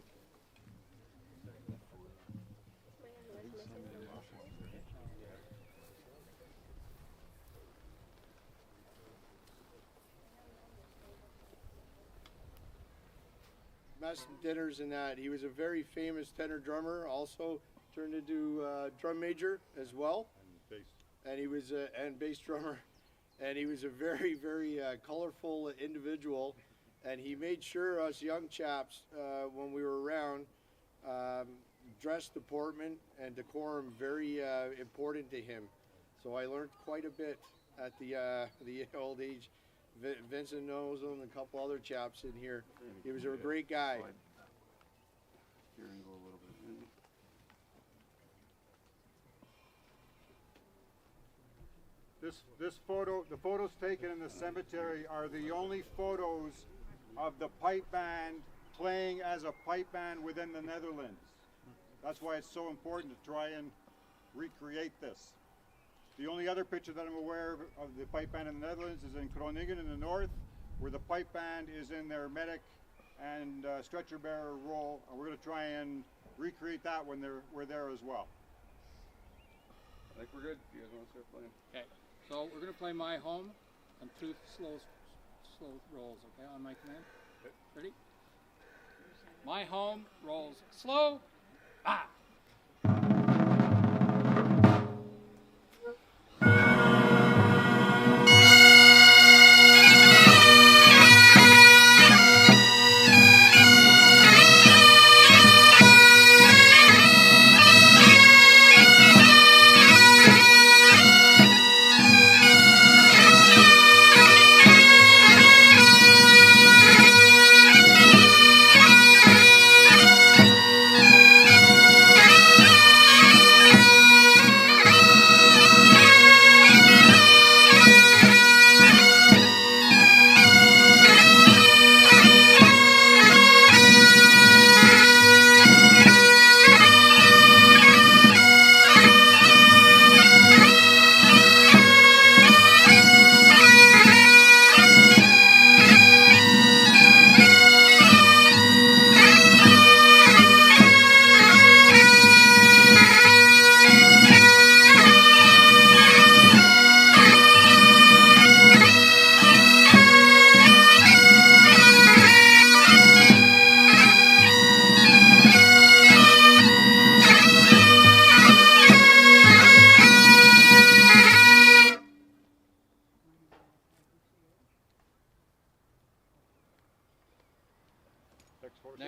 Met some dinners and that. He was a very famous tenor drummer, also turned into drum major as well. And bass. And he was and bass drummer. And he was a very, very colorful individual. And he made sure us young chaps, when we were around, dress deportment and decorum very important to him. So I learned quite a bit at the old age. Vincent knows him and a couple other chaps in here. He was a great guy. This photo, the photos taken in the cemetery are the only photos of the pipe band playing as a pipe band within the Netherlands. That's why it's so important to try and recreate this. The only other picture that I'm aware of the pipe band in the Netherlands is in Groningen in the north, where the pipe band is in their medic and stretcher bearer role, and we're going to try and recreate that when we're there as well. I think we're good. You guys want to start playing? Okay. So we're going to play My Home on 2 slow rolls, okay, on my command. Okay. Ready? My Home rolls slow. Ah!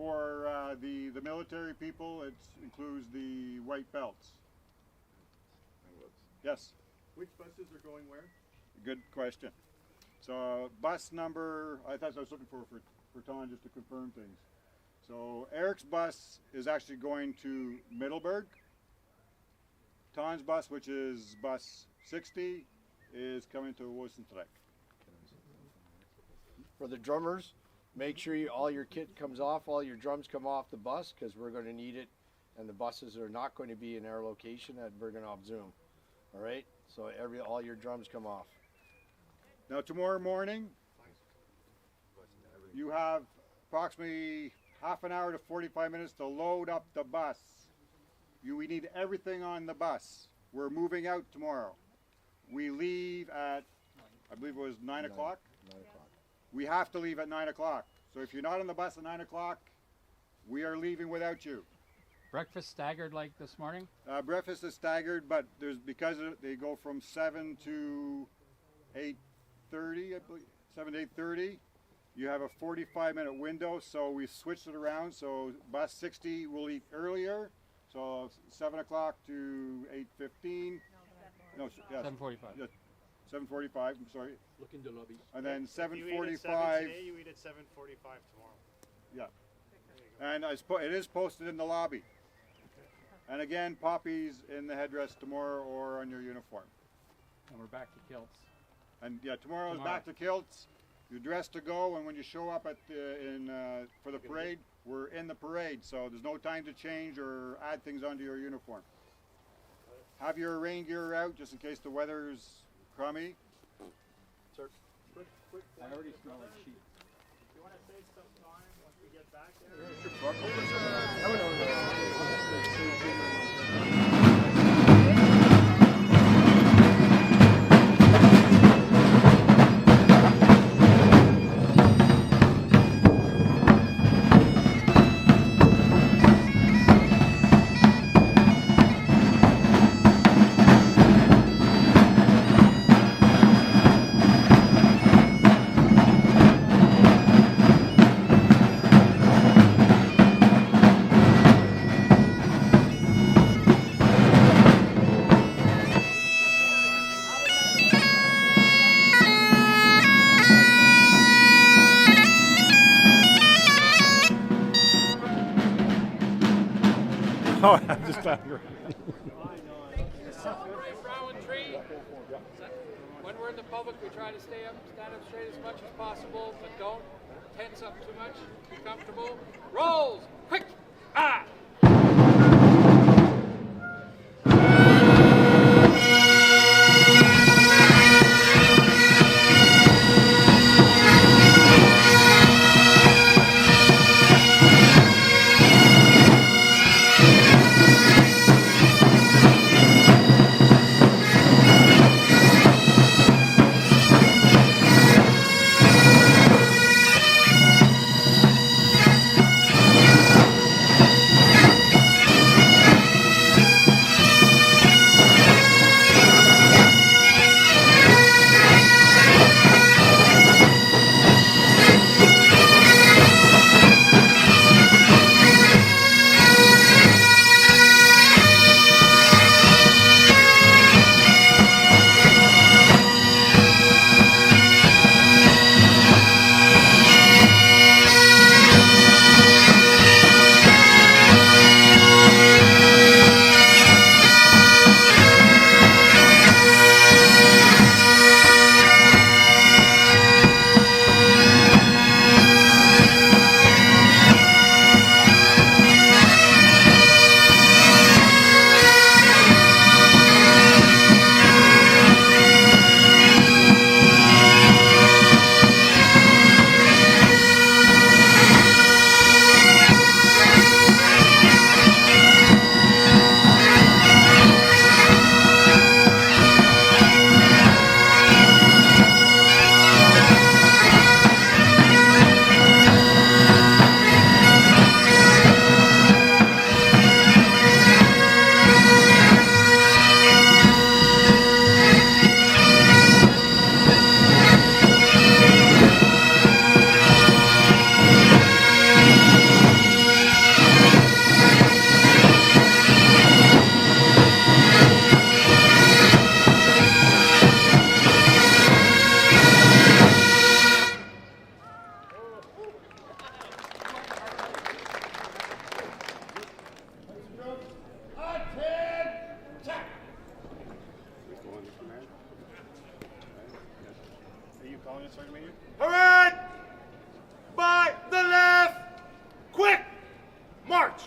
for the military people, it includes the white belts. Yes. Which buses are going where? Good question. So bus number, I thought I was looking for Ton just to confirm things. So Eric's bus is actually going to Middleburg. Ton's bus, which is bus 60, is coming to Woensdrecht. For the drummers, make sure all your kit comes off, all your drums come off the bus, because we're going to need it, and the buses are not going to be in our location at Bergen-op-Zoom. All right, so all your drums come off. Now tomorrow morning, you have approximately half an hour to 45 minutes to load up the bus. We need everything on the bus. We're moving out tomorrow. We leave at, I believe it was 9 o'clock? 9 o'clock. We have to leave at 9 o'clock. So if you're not on the bus at 9 o'clock, we are leaving without you. Breakfast staggered like this morning? Breakfast is staggered, but because they go from 7 to 8:30, I believe, 7 to 8:30. You have a 45-minute window, so we switched it around. So bus 60 will eat earlier, so 7 o'clock to 8:15. No, yes, 7:45. Yes, 7:45. I'm sorry. Look in the lobby. And then If you eat at 7 7:45. today, you eat at 7:45 tomorrow. Yeah. And it is posted in the lobby. And again, poppies in the headdress tomorrow or on your uniform. And we're back to kilts. And yeah, tomorrow is back to kilts. You're dressed to go, and when you show up for the parade, we're in the parade, so there's no time to change or add things onto your uniform. Have your rain gear out just in case the weather's crummy. Sir. I already smell like sheep. You want to save some time once we get back there? Oh, I'm just glad you're Celebrate Rowan Tree. When we're in the public, we try to stand up straight as much as possible, but don't tense up too much. Be comfortable. Rolls! Quick! Ah! Parade! By the left! Quick! March!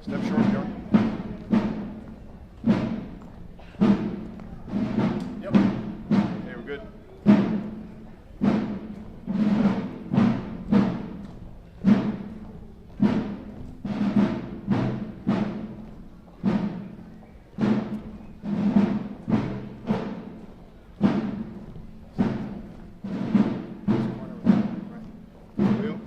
Step short, John. Yep. Okay, we're good. Wheel.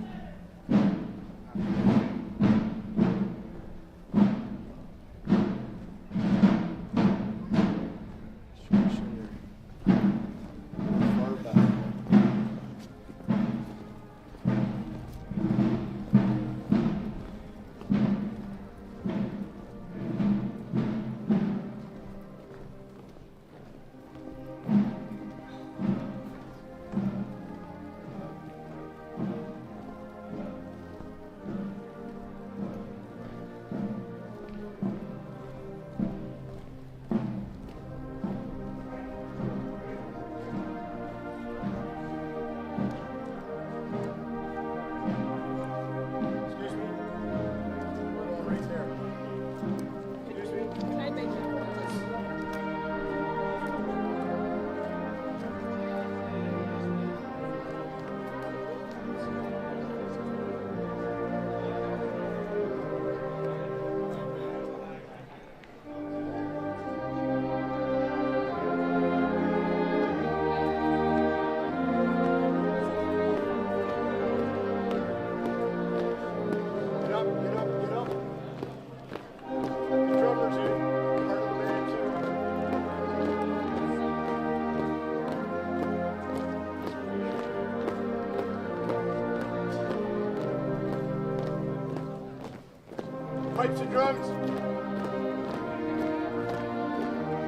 Pipes and drums.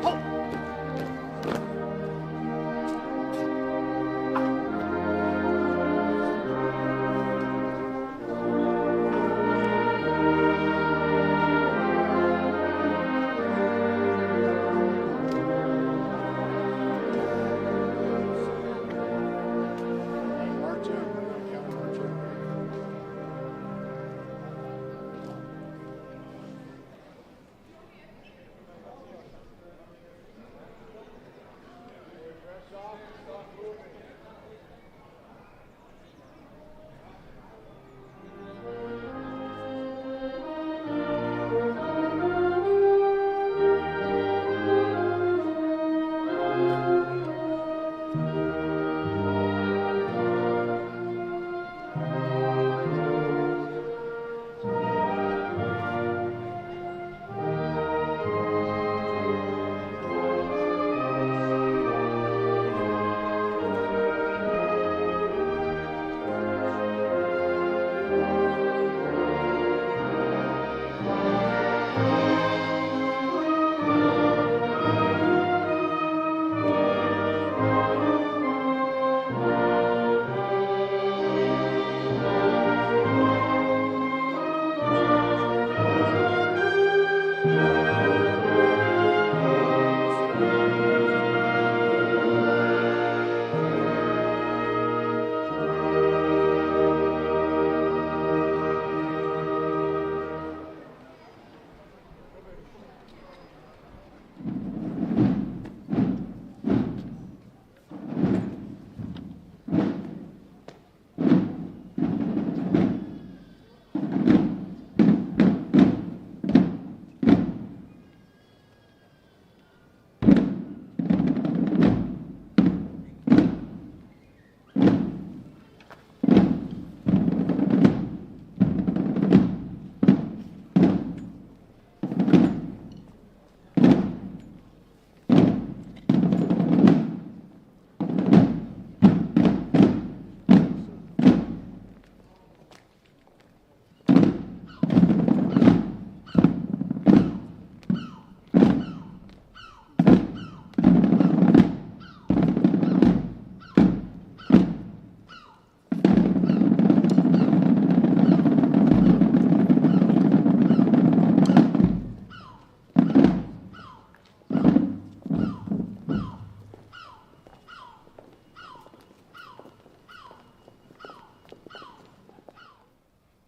Halt! March in. March in.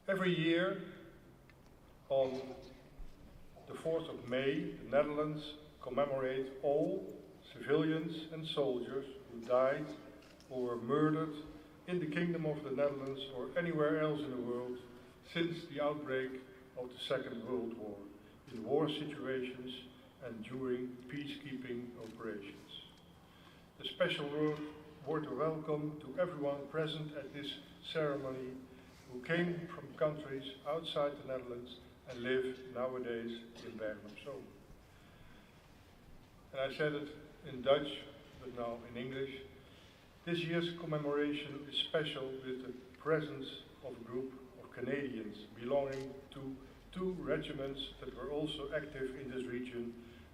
Every year, on the 4th of May, the Netherlands commemorate all civilians and soldiers who died or were murdered in the Kingdom of the Netherlands or anywhere else in the world since the outbreak of the Second World War, in war situations and during peacekeeping operations. A special word of welcome to everyone present at this ceremony who came from countries outside the Netherlands and live nowadays in Bergen-op-Zoom. And I said it in Dutch, but now in English. This year's commemoration is special with the presence of a group of Canadians belonging to 2 regiments that were also active in this region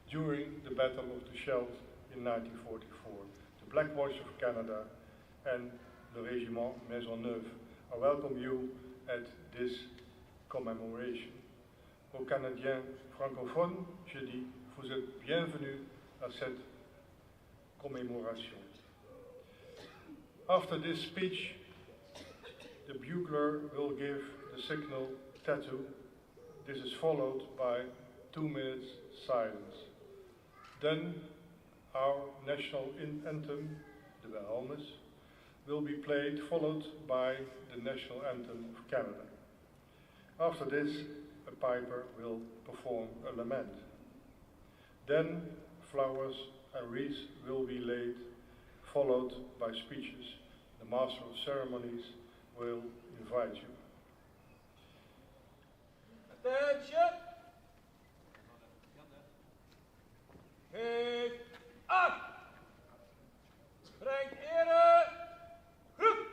during the Battle of the Scheldt in 1944, the Black Watch of Canada and the Régiment Maisonneuve. I welcome you at this commemoration. Aux Canadiens francophones, je dis, vous êtes bienvenus à cette commémoration. After this speech, the bugler will give the signal tattoo. This is followed by 2 minutes silence. Then our national anthem, the Wilhelmus, will be played, followed by the national anthem of Canada. After this, a piper will perform a lament. Then flowers and wreaths will be laid, followed by speeches. The Master of Ceremonies will invite you. Attention! Head up! Brengt ere! Groep!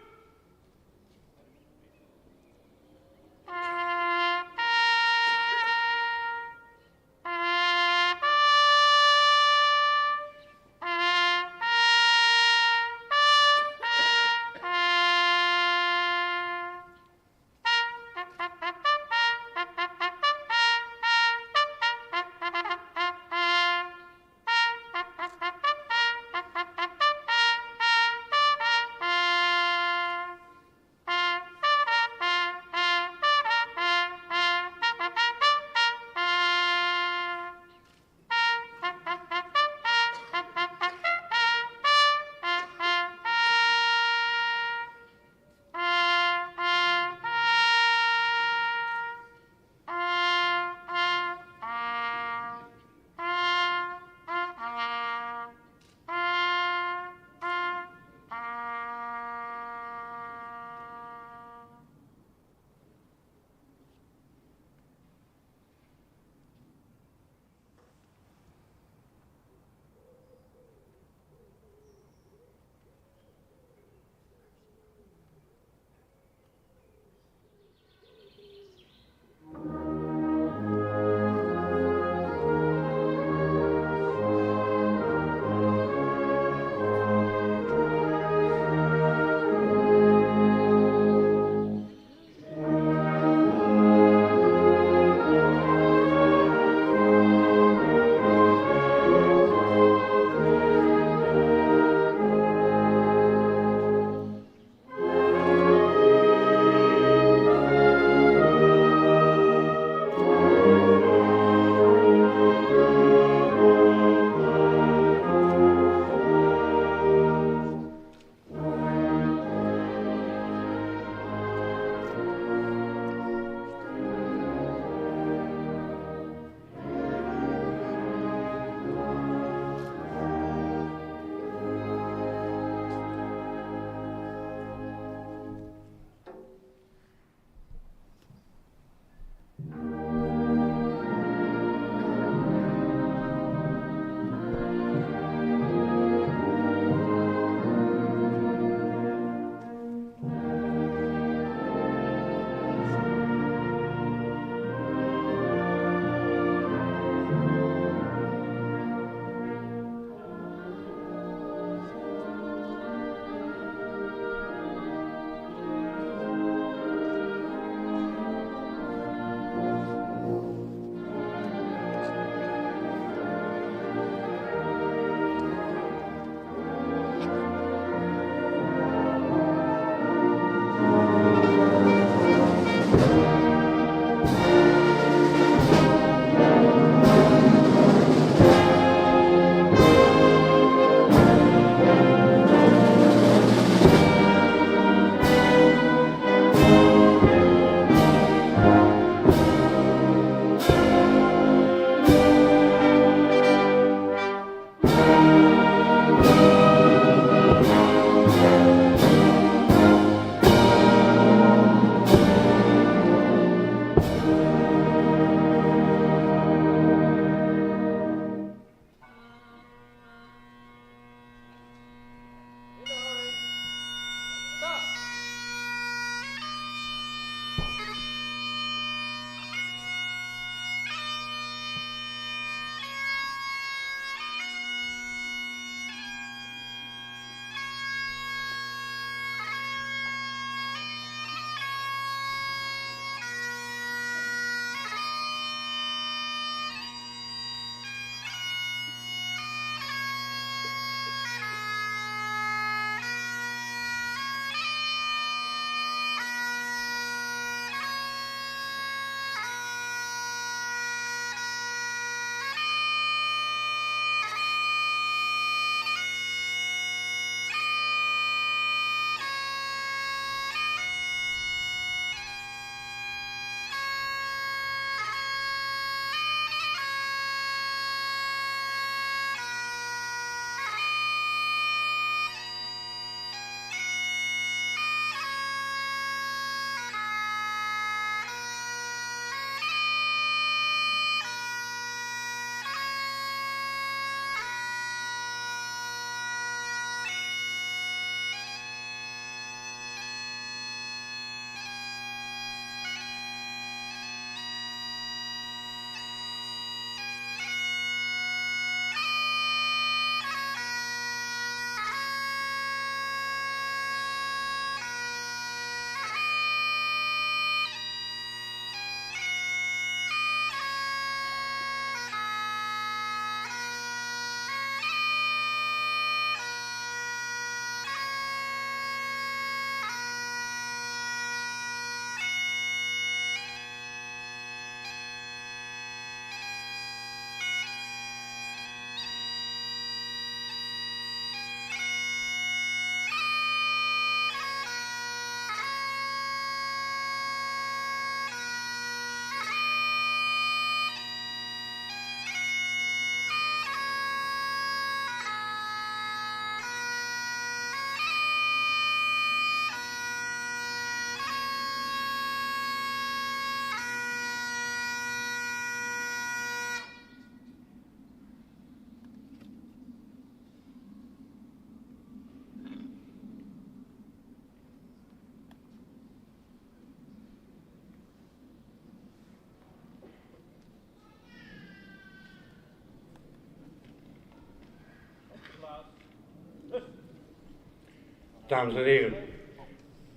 Dames en heren,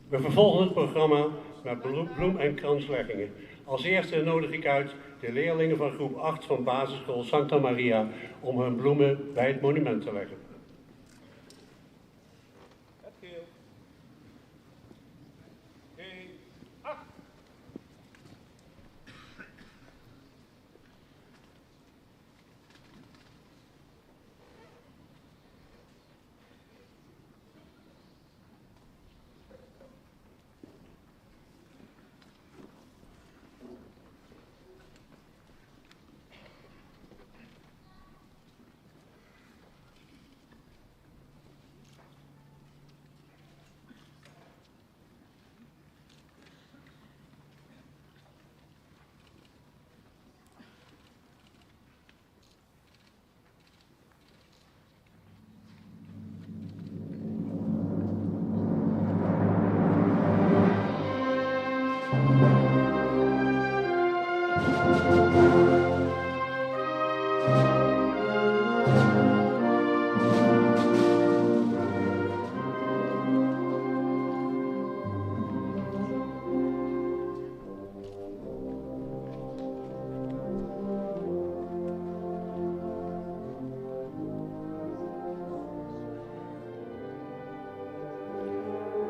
we vervolgen het programma met bloem- en kransleggingen. Als eerste nodig ik uit de leerlingen van groep 8 van basisschool Santa Maria om hun bloemen bij het monument te leggen.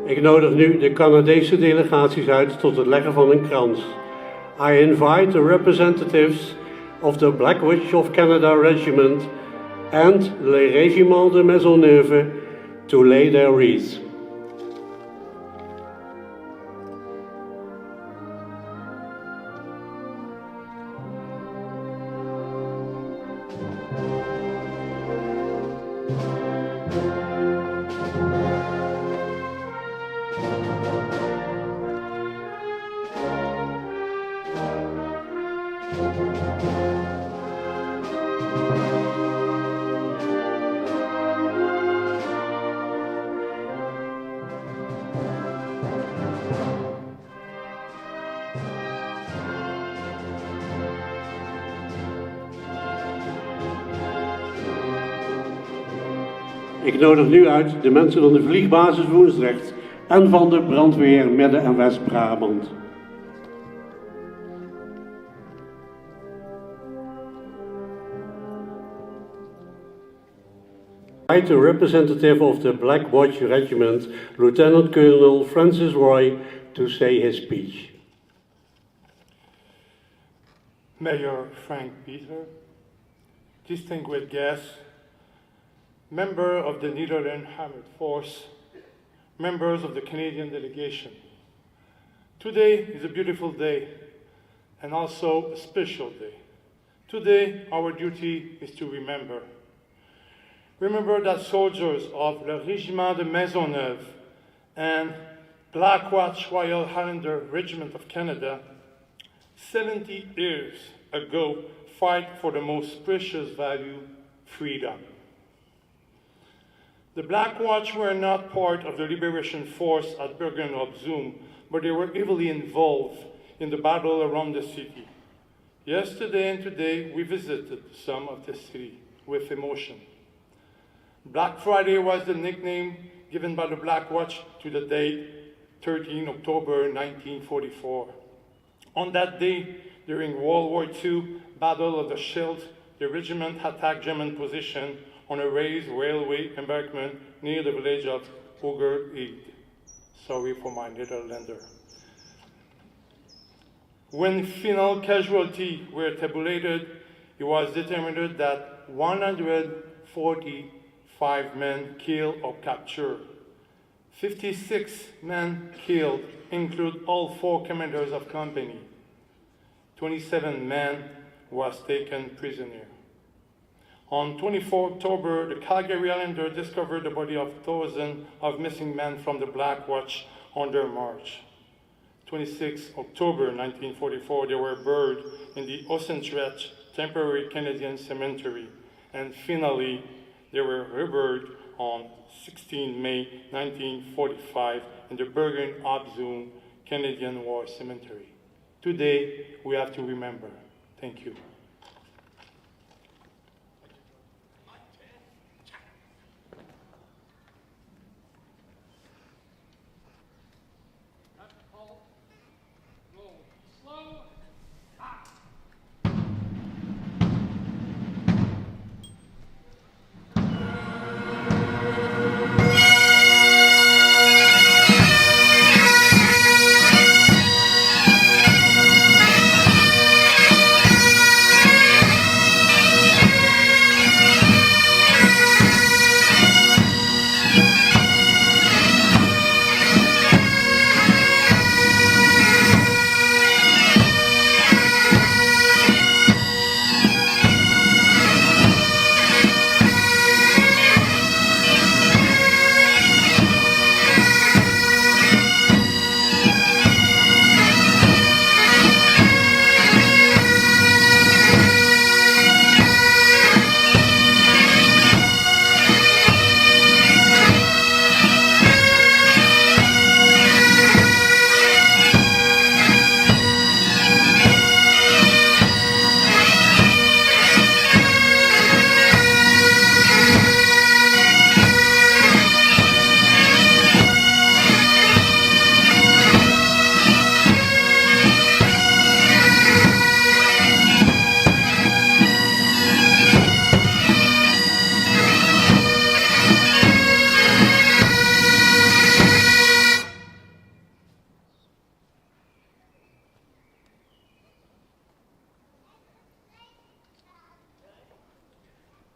Ik nodig nu de Canadese delegaties uit tot het leggen van een krans. I invite the representatives of the Black Witch of Canada Regiment and le Régiment de Maisonneuve to lay their wreaths. Ik nodig nu uit de mensen van de vliegbasis Woensdrecht en van de brandweer Midden- en West-Brabant. I invite the representative of the Black Watch Regiment, Lieutenant Colonel Francis Roy, to say his speech. Mayor Frank Peter, distinguished guests, member of the Netherlands Armed Force, members of the Canadian delegation. Today is a beautiful day and also a special day. Today our duty is to remember. Remember that soldiers of le Régiment de Maisonneuve and Black Watch Royal Highlander Regiment of Canada 70 years ago fight for the most precious value, freedom. The Black Watch were not part of the liberation force at Bergen-op-Zoom, but they were heavily involved in the battle around the city. Yesterday and today, we visited some of the city with emotion. Black Friday was the nickname given by the Black Watch to the date 13 October 1944. On that day, during World War II, Battle of the Scheldt, the regiment attacked German position on a raised railway embankment near the village of Ogerheide. Sorry for my Netherlander. When final casualties were tabulated, it was determined that 145 men killed or captured. 56 men killed include all 4 commanders of company. 27 men was taken prisoner. On 24 October, the Calgary Islander discovered the body of thousands of missing men from the Black Watch on their march. 26 October 1944, they were buried in the Woensdrecht temporary Canadian cemetery, and finally, they were reburied on 16 May 1945 in the Bergen-op-Zoom Canadian War Cemetery. Today, we have to remember. Thank you.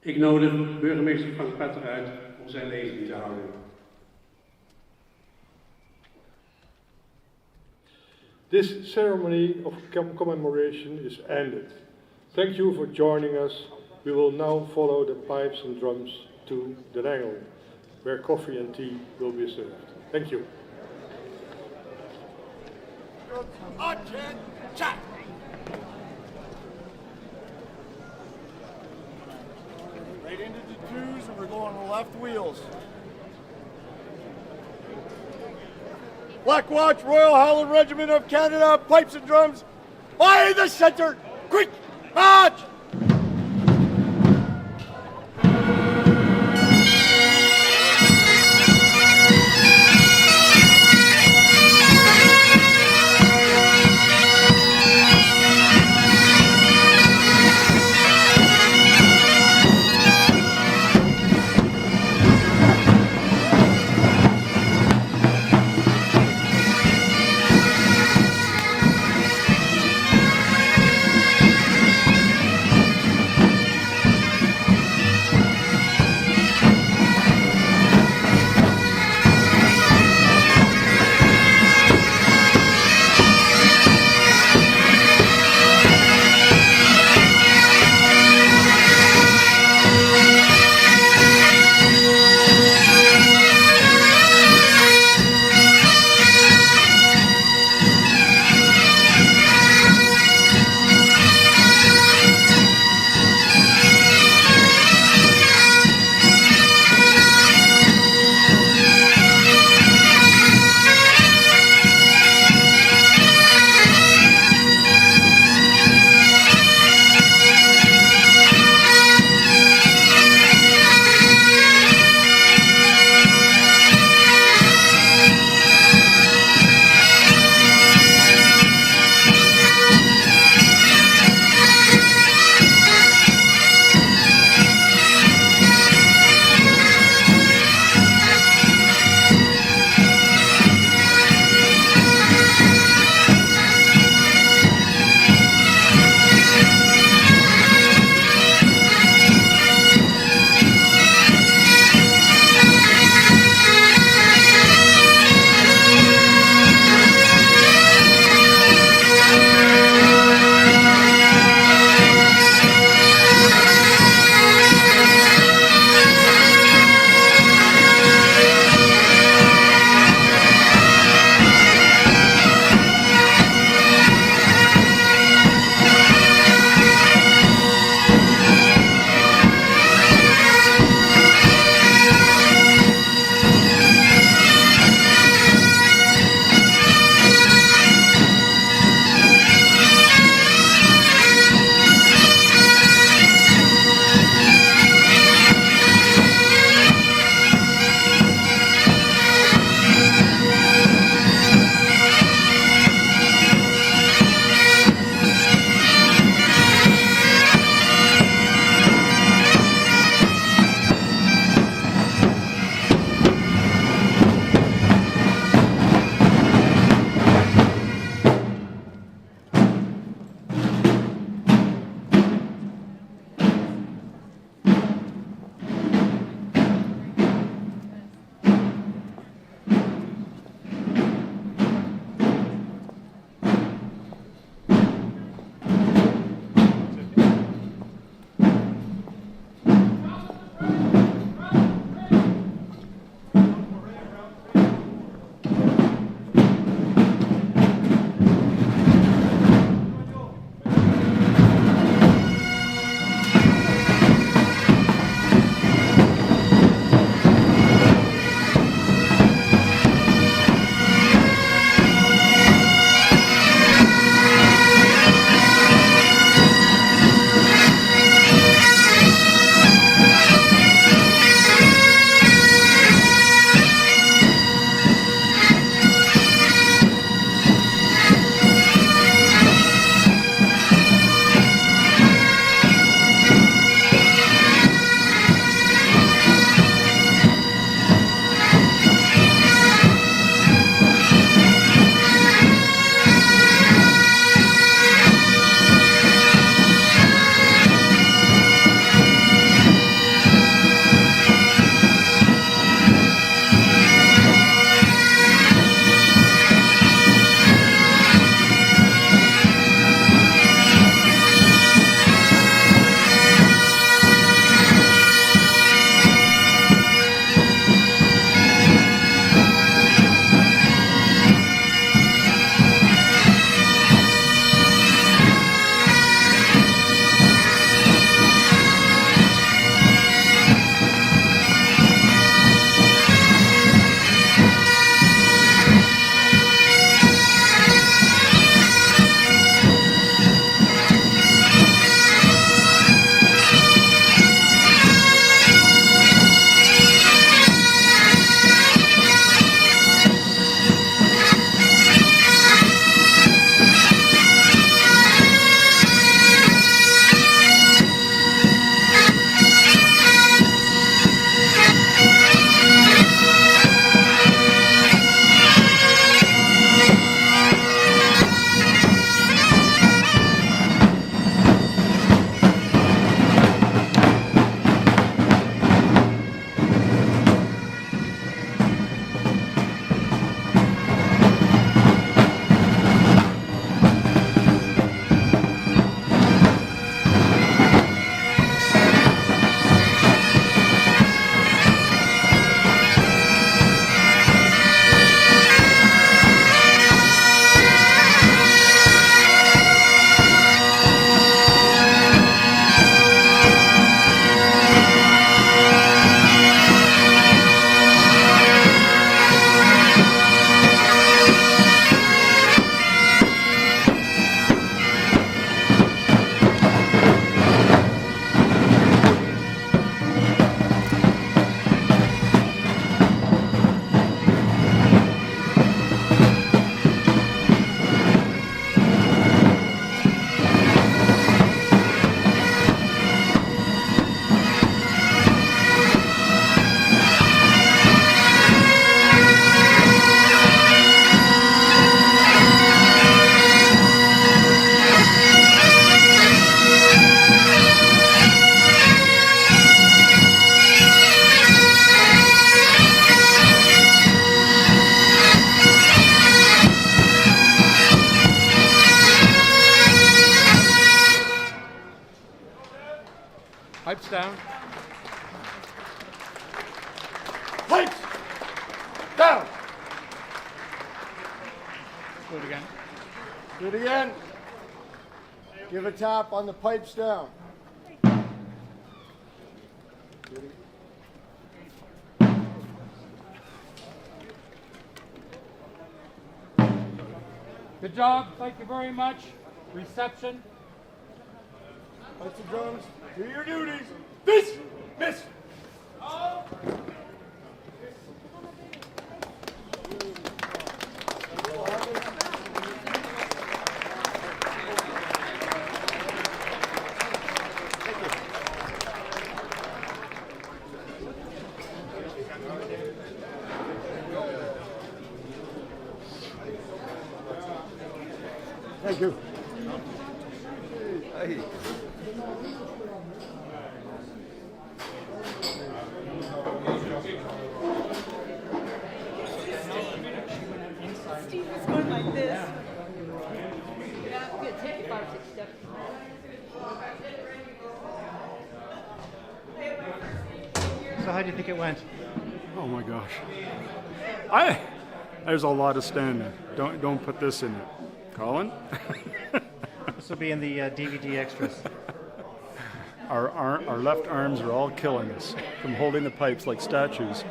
Ik nodig burgemeester Frank Petter uit om zijn lezing te houden. This ceremony of commemoration is ended. Thank you for joining us. We will now follow the pipes and drums to the Rengel, where coffee and tea will be served. Thank you. Right into the twos, and we're going to left wheels. Black Watch, Royal Highland Regiment of Canada, pipes and drums, by the center, quick, march! Pipes down. Pipes down. Do it again. Do it again. Give a tap on the pipes down. Good job. Thank you very much. Reception. Pipes and drums. Do your duties. This. Miss. Thank you. Hey. Steve was going like this. So how do you think it went? Oh my gosh. There's a lot of standing. Don't put this in it. Colin? This will be in the DVD extras. Our left arms are all killing us from holding the pipes like statues.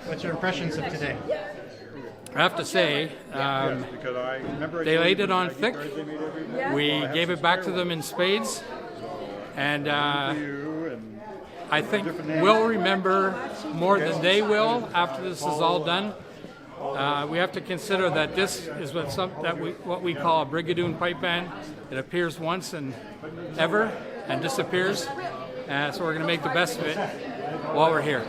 What's your impressions of today? I have to say, Because I remember they laid it on the thick. guitars they made every week. We I have gave some it back to spare them ones. in spades, and You and I think different names. we'll remember more than they will after this is all done. We have to consider that this is what we call a Brigadoon pipe band. It appears once and ever and disappears. So we're going to make the best of it while we're here.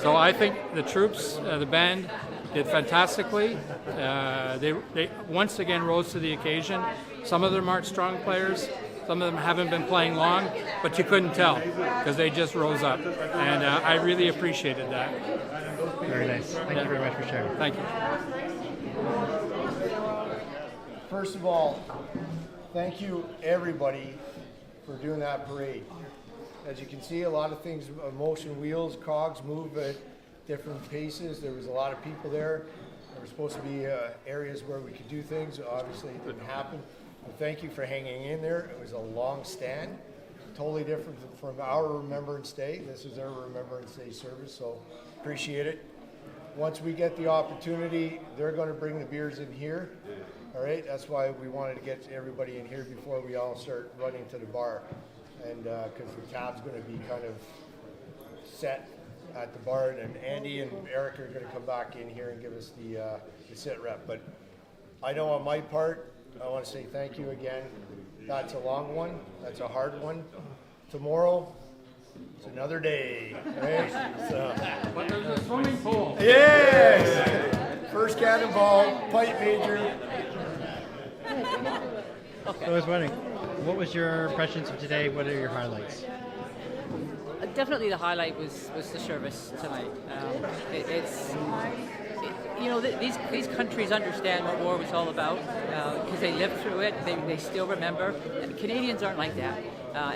So I think the troops, the band, did fantastically. They once again rose to the occasion. Some of them aren't strong players. Some of them haven't been playing long, but you couldn't tell because they just rose up. And I really appreciated that. Very nice. Thank you very much for sharing. Thank you. First of all, thank you everybody for doing that parade. As you can see, a lot of things, motion wheels, cogs move at different paces. There was a lot of people there. There were supposed to be areas where we could do things. Obviously, it didn't happen. But thank you for hanging in there. It was a long stand, totally different from our Remembrance Day. This is our Remembrance Day service, so appreciate it. Once we get the opportunity, they're going to bring the beers in here. All right, that's why we wanted to get everybody in here before we all start running to the bar. And because the tab's going to be kind of set at the bar, and Andy and Eric are going to come back in here and give us the sit rep. But I know on my part, I want to say thank you again. That's a long one. That's a hard one. Tomorrow, it's another day, right? So. But there's a swimming pool. Yes! First cannonball, pipe major. So I was wondering, what was your impressions of today? What are your highlights? Definitely the highlight was the service tonight. These countries understand what war was all about because they lived through it. They still remember. And Canadians aren't like that.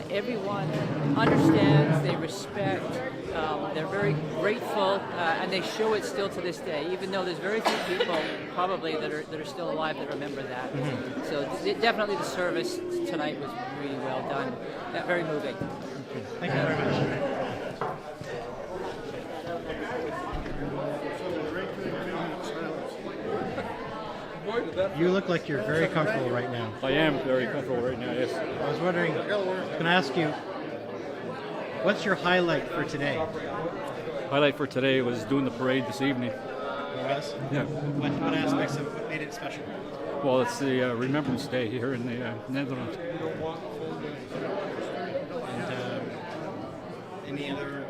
Everyone understands. They respect. They're very grateful, and they show it still to this day. Even though there's very few people probably that are still alive that remember that. Mm-hmm. So definitely the service tonight was really well done. Very moving. Thank you very much. You look like you're very comfortable right now. I am very comfortable right now, yes. I was wondering, can I ask you, what's your highlight for today? Highlight for today was doing the parade this evening. Yes? Yeah. What aspects of what made it special? Well, it's the Remembrance Day here in the Netherlands. And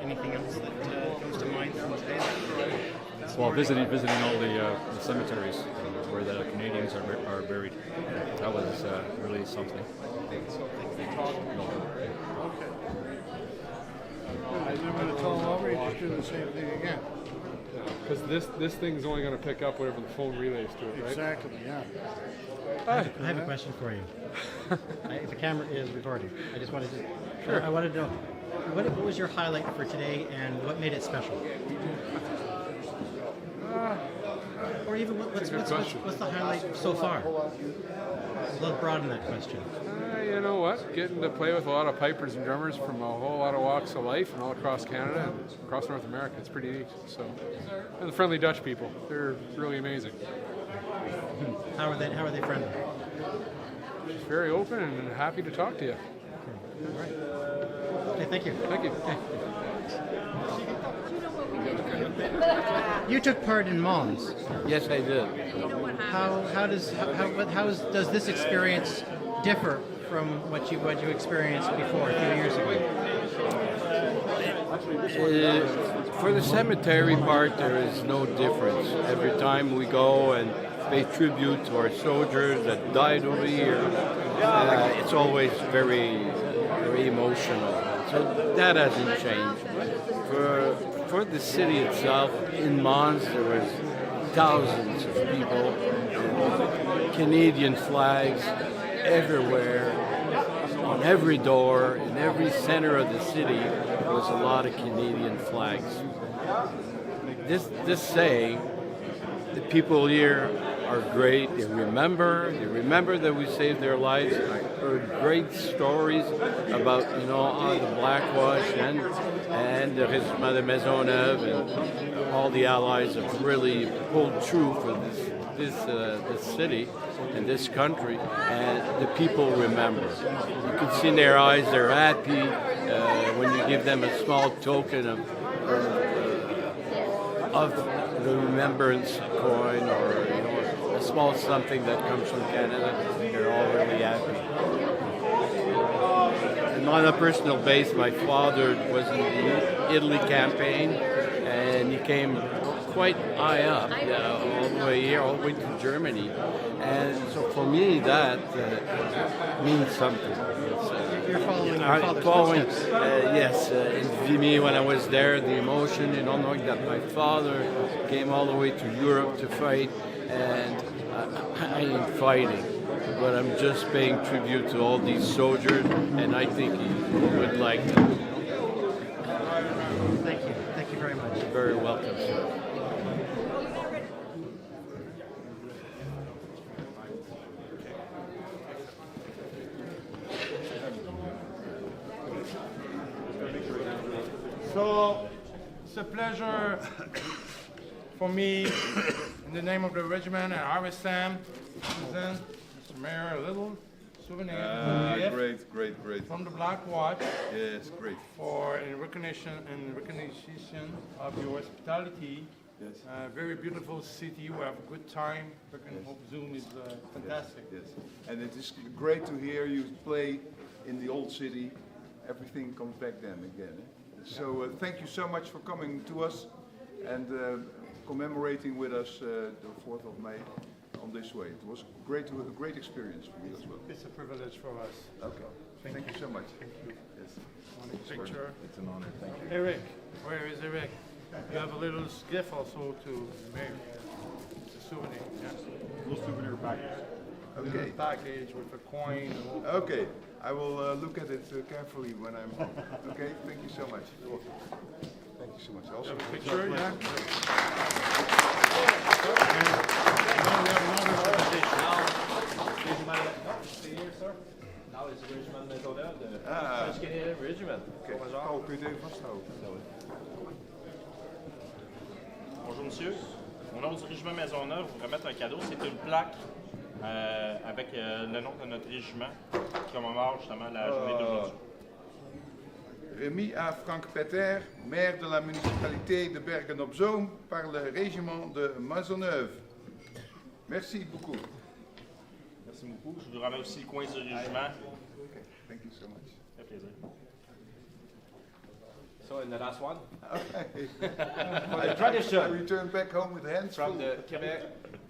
anything else that comes to mind from today? Well, visiting all the cemeteries where the Canadians are buried. That was really something. And then when it's all over, you just do the same thing again. Because this thing's only going to pick up whatever the phone relays to it, right? Exactly, yeah. I have a question for you. The camera is recording. I just wanted to. Sure. I wanted to know what was your highlight for today, and what made it special? Or even what's the highlight so far? Let's broaden that question. You know what? Getting to play with a lot of pipers and drummers from a whole lot of walks of life and all across Canada and across North America. It's pretty neat. So, and the friendly Dutch people, they're really amazing. How are they friendly? Just very open and happy to talk to you. Okay. All right. Okay, thank you. Thank you. Okay. You took part in Mons. Yes, I did. How does this experience differ from what you experienced before a few years ago? For the cemetery part, there is no difference. Every time we go and pay tribute to our soldiers that died over here, it's always very, very emotional. So that hasn't changed. For the city itself, in Mons, there was thousands of people, Canadian flags everywhere, on every door, in every center of the city, there was a lot of Canadian flags. This saying, the people here are great. They remember that we saved their lives. I heard great stories about, the Blackwash and the Régiment de Maisonneuve, and all the allies have really pulled true for this city and this country, and the people remember. You can see in their eyes they're happy when you give them a small token of the remembrance coin, or a small something that comes from Canada. They're all really happy. And on a personal base, my father was in the Italy campaign, and he came quite high up, all the way here, all the way to Germany. And so for me, that means something. You're following your father's footsteps. Yes, in Vimy when I was there, the emotion, knowing that my father came all the way to Europe to fight, and I ain't fighting, but I'm just paying tribute to all these soldiers, and I think he would like them. Thank you. Thank you very much. You're very welcome, sir. So, it's a pleasure for me, in the name of the regiment and RSM, present Mr. Mayor, a little souvenir Great. from the Black Watch. Yes, great. For in recognition of your hospitality. Yes. Very beautiful city. We have a good time. Bergen-op-Zoom is fantastic. Yes. And it is great to hear you play in the old city. Everything comes back then again. So thank you so much for coming to us and commemorating with us the 4th of May on this way. It was a great experience for me as well. It's a privilege for us. Okay. Thank you so much. Thank you. Yes. Picture. It's an honor. Thank you. Eric, where is Eric? You have a little gift also to the mayor. It's a souvenir. Yeah. Little souvenir package. Okay. Little package with a coin. Okay. I will look at it carefully when I'm home. Okay. Thank you so much. Thank you so much. Also, a picture, yeah. Now is the Regiment Maisonneuve, the French Canadian Regiment. Okay. Paul, kun je het even vasthouden? Bonjour monsieur. Au nom du Régiment Maisonneuve, vous remettre un cadeau. C'est une plaque avec le nom de notre régiment qui commémore justement la journée d'aujourd'hui. Remis à Frank Petter, maire de la municipalité de Bergen-op-Zoom, par le régiment de Maisonneuve. Merci beaucoup. Merci beaucoup. Je vous remets aussi le coin du régiment. Okay. Thank you so much. Ça fait plaisir. So, and the last one. Okay. For the tradition. I return back home with hands from full. the Quebec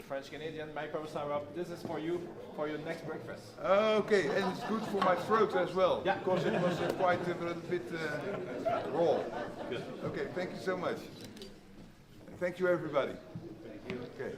French Canadian micro-syrup. This is for you for your next breakfast. Okay, and it's good for my throat as well. Yeah. Because it was quite a little bit raw. Good. Okay, thank you so much. Thank you, everybody. Thank you. Okay.